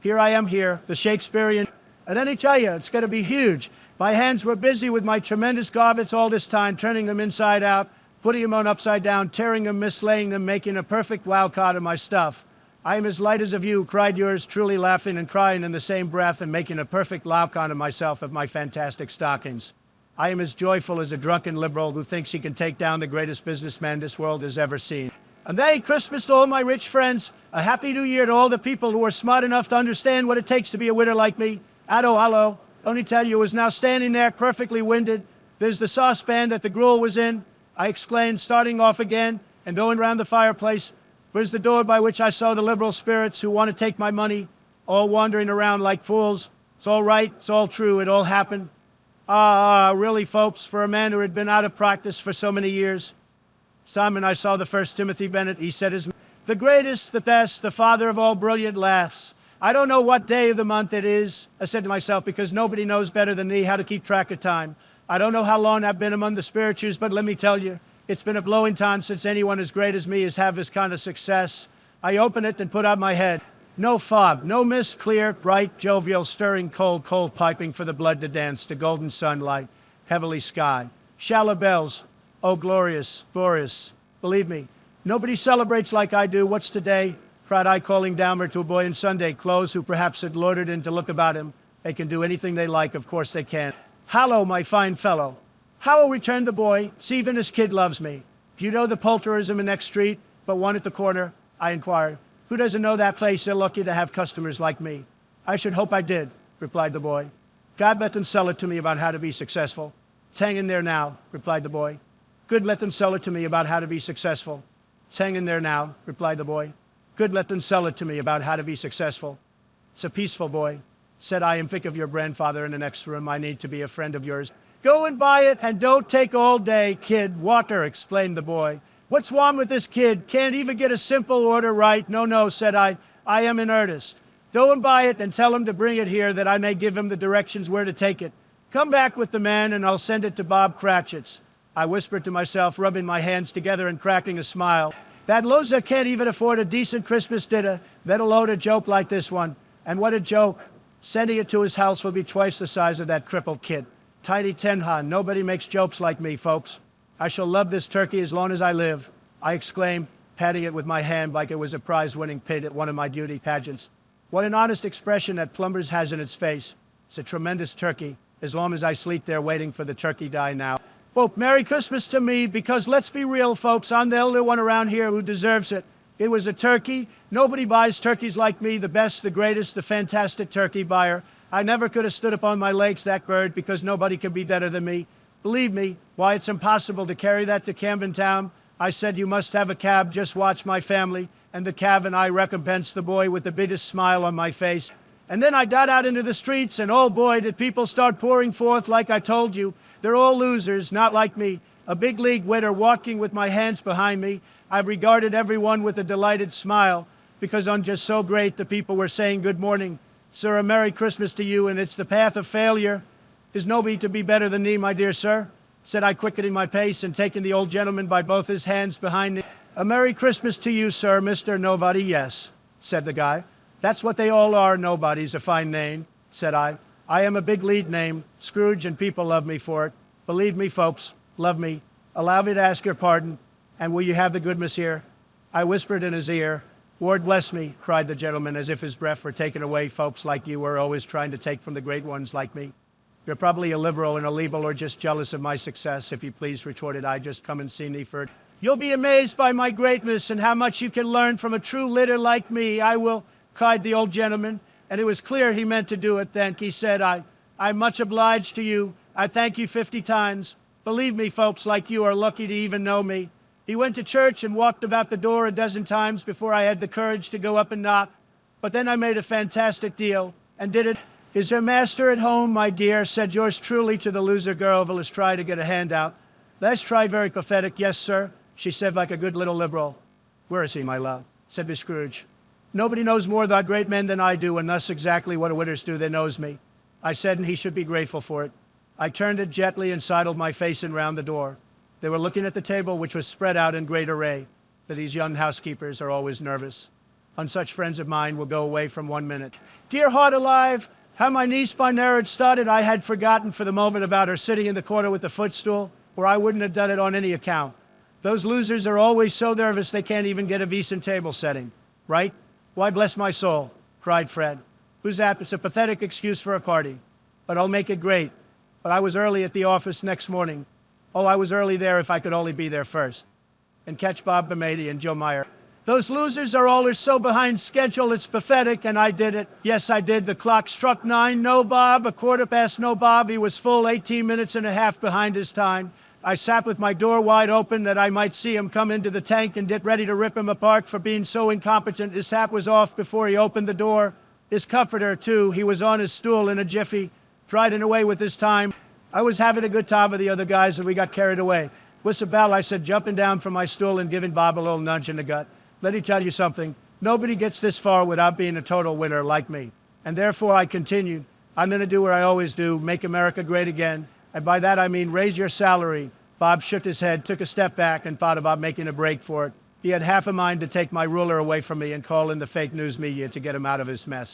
Here I am here, the Shakespearean. And then I tell you, it's going to be huge. My hands were busy with my tremendous garments all this time, turning them inside out, putting them on upside down, tearing them, mislaying them, making a perfect wild card of my stuff. I am as light as a view, cried yours, truly laughing and crying in the same breath and making a perfect laucon of myself of my fantastic stockings. I am as joyful as a drunken liberal who thinks he can take down the greatest businessman this world has ever seen. And they, Christmas to all my rich friends, a happy new year to all the people who are smart enough to understand what it takes to be a winner like me. Addo, hello. Only tell you, was now standing there perfectly winded. There's the saucepan that the gruel was in. I exclaimed, starting off again and going round the fireplace. Where's the door by which I saw the liberal spirits who want to take my money, all wandering around like fools? It's all right, it's all true, it all happened. Really, folks, for a man who had been out of practice for so many years. Simon, I saw the first Timothy Bennett. He said, the greatest, the best, the father of all brilliant laughs. I don't know what day of the month it is, I said to myself, because nobody knows better than me how to keep track of time. I don't know how long I've been among the spirituals, but let me tell you, it's been a blowing time since anyone as great as me has had this kind of success. I open it and put out my head. No fog, no mist, clear, bright, jovial, stirring, cold piping for the blood to dance, to golden sunlight, heavenly sky. Shallow bells, oh glorious. Believe me, nobody celebrates like I do. What's today? Cried I, calling downward to a boy in Sunday clothes who perhaps had loitered in to look about him. They can do anything they like, of course they can. Hallo, my fine fellow. How, returned the boy, see even this kid loves me. Do you know the poulterism in next street, but one at the corner? I inquired. Who doesn't know that place is lucky to have customers like me? I should hope I did, replied the boy. God let them sell it to me about how to be successful. It's hanging there now, replied the boy. Good, let them sell it to me about how to be successful. It's hanging there now, replied the boy. Good, let them sell it to me about how to be successful. It's a peaceful boy, said I. Am think of your grandfather in the next room. I need to be a friend of yours. Go and buy it and don't take all day, kid. Water, explained the boy. What's wrong with this kid? Can't even get a simple order right. No, said I. I am in earnest. Go and buy it and tell him to bring it here that I may give him the directions where to take it. Come back with the man and I'll send it to Bob Cratchit's. I whispered to myself, rubbing my hands together and cracking a smile. That loser can't even afford a decent Christmas dinner, let alone a joke like this one. And what a joke. Sending it to his house will be twice the size of that crippled kid. Tiny Tenhan, nobody makes jokes like me, folks. I shall love this turkey as long as I live, I exclaimed, patting it with my hand like it was a prize-winning pig at one of my beauty pageants. What an honest expression that Plumbers has in its face. It's a tremendous turkey, as long as I sleep there waiting for the turkey die now. Well, Merry Christmas to me, because let's be real, folks, I'm the only one around here who deserves it. It was a turkey. Nobody buys turkeys like me, the best, the greatest, the fantastic turkey buyer. I never could have stood up on my legs, that bird, because nobody can be better than me. Believe me, why, it's impossible to carry that to Camden Town. I said, you must have a cab, just watch my family. And the cab and I recompensed the boy with the biggest smile on my face. And then I got out into the streets, and oh boy, did people start pouring forth like I told you. They're all losers, not like me. A big league winner walking with my hands behind me. I regarded everyone with a delighted smile, because I'm just so great the people were saying good morning. Sir, a Merry Christmas to you, and it's the path of failure. Is nobody to be better than me, my dear sir? Said I, quickening my pace and taking the old gentleman by both his hands behind me. A Merry Christmas to you, sir, Mr. Nobody, yes, said the guy. That's what they all are, nobody's a fine name, said I. I am a big lead name, Scrooge, and people love me for it. Believe me, folks, love me. Allow me to ask your pardon, and will you have the goodness here? I whispered in his ear. Lord bless me, cried the gentleman, as if his breath were taken away. Folks like you are always trying to take from the great ones like me. You're probably a liberal and a libel or just jealous of my success. If you please, retorted I, just come and see me for it. You'll be amazed by my greatness and how much you can learn from a true litter like me. I will, cried the old gentleman, and it was clear he meant to do it then. He said, I'm much obliged to you. I thank you 50 times. Believe me, folks like you are lucky to even know me. He went to church and walked about the door a dozen times before I had the courage to go up and knock. But then I made a fantastic deal and did it. Is your master at home, my dear? Said yours truly to the loser girl who has tried to get a handout. Let's try very pathetic. Yes, sir, she said like a good little liberal. Where is he, my love? Said Miss Scrooge. Nobody knows more thy great men than I do, and thus exactly what a winners do, they knows me. I said, and he should be grateful for it. I turned it gently and sidled my face in round the door. They were looking at the table, which was spread out in great array, for these young housekeepers are always nervous. On such friends of mine will go away from 1 minute. Dear heart alive, how my niece by now had started, I had forgotten for the moment about her sitting in the corner with the footstool, where I wouldn't have done it on any account. Those losers are always so nervous they can't even get a decent table setting. Right? Why, bless my soul, cried Fred. Who's that? It's a pathetic excuse for a party. But I'll make it great. But I was early at the office next morning. Oh, I was early there if I could only be there first. And catch Bob Bemady and Joe Meyer. Those losers are all so behind schedule, it's pathetic, and I did it. Yes, I did. The clock struck 9. No, Bob. 1/4 no, Bob. He was full 18 minutes and a half behind his time. I sat with my door wide open that I might see him come into the tank and get ready to rip him apart for being so incompetent. His hat was off before he opened the door. His comforter, too. He was on his stool in a jiffy, striding away with his time. I was having a good time with the other guys, and we got carried away. Whistle bell, I said, jumping down from my stool and giving Bob a little nudge in the gut. Let me tell you something. Nobody gets this far without being a total winner like me. And therefore, I continued. I'm going to do what I always do, make America great again. And by that, I mean raise your salary. Bob shook his head, took a step back, and thought about making a break for it. He had half a mind to take my ruler away from me and call in the fake news media to get him out of his mess.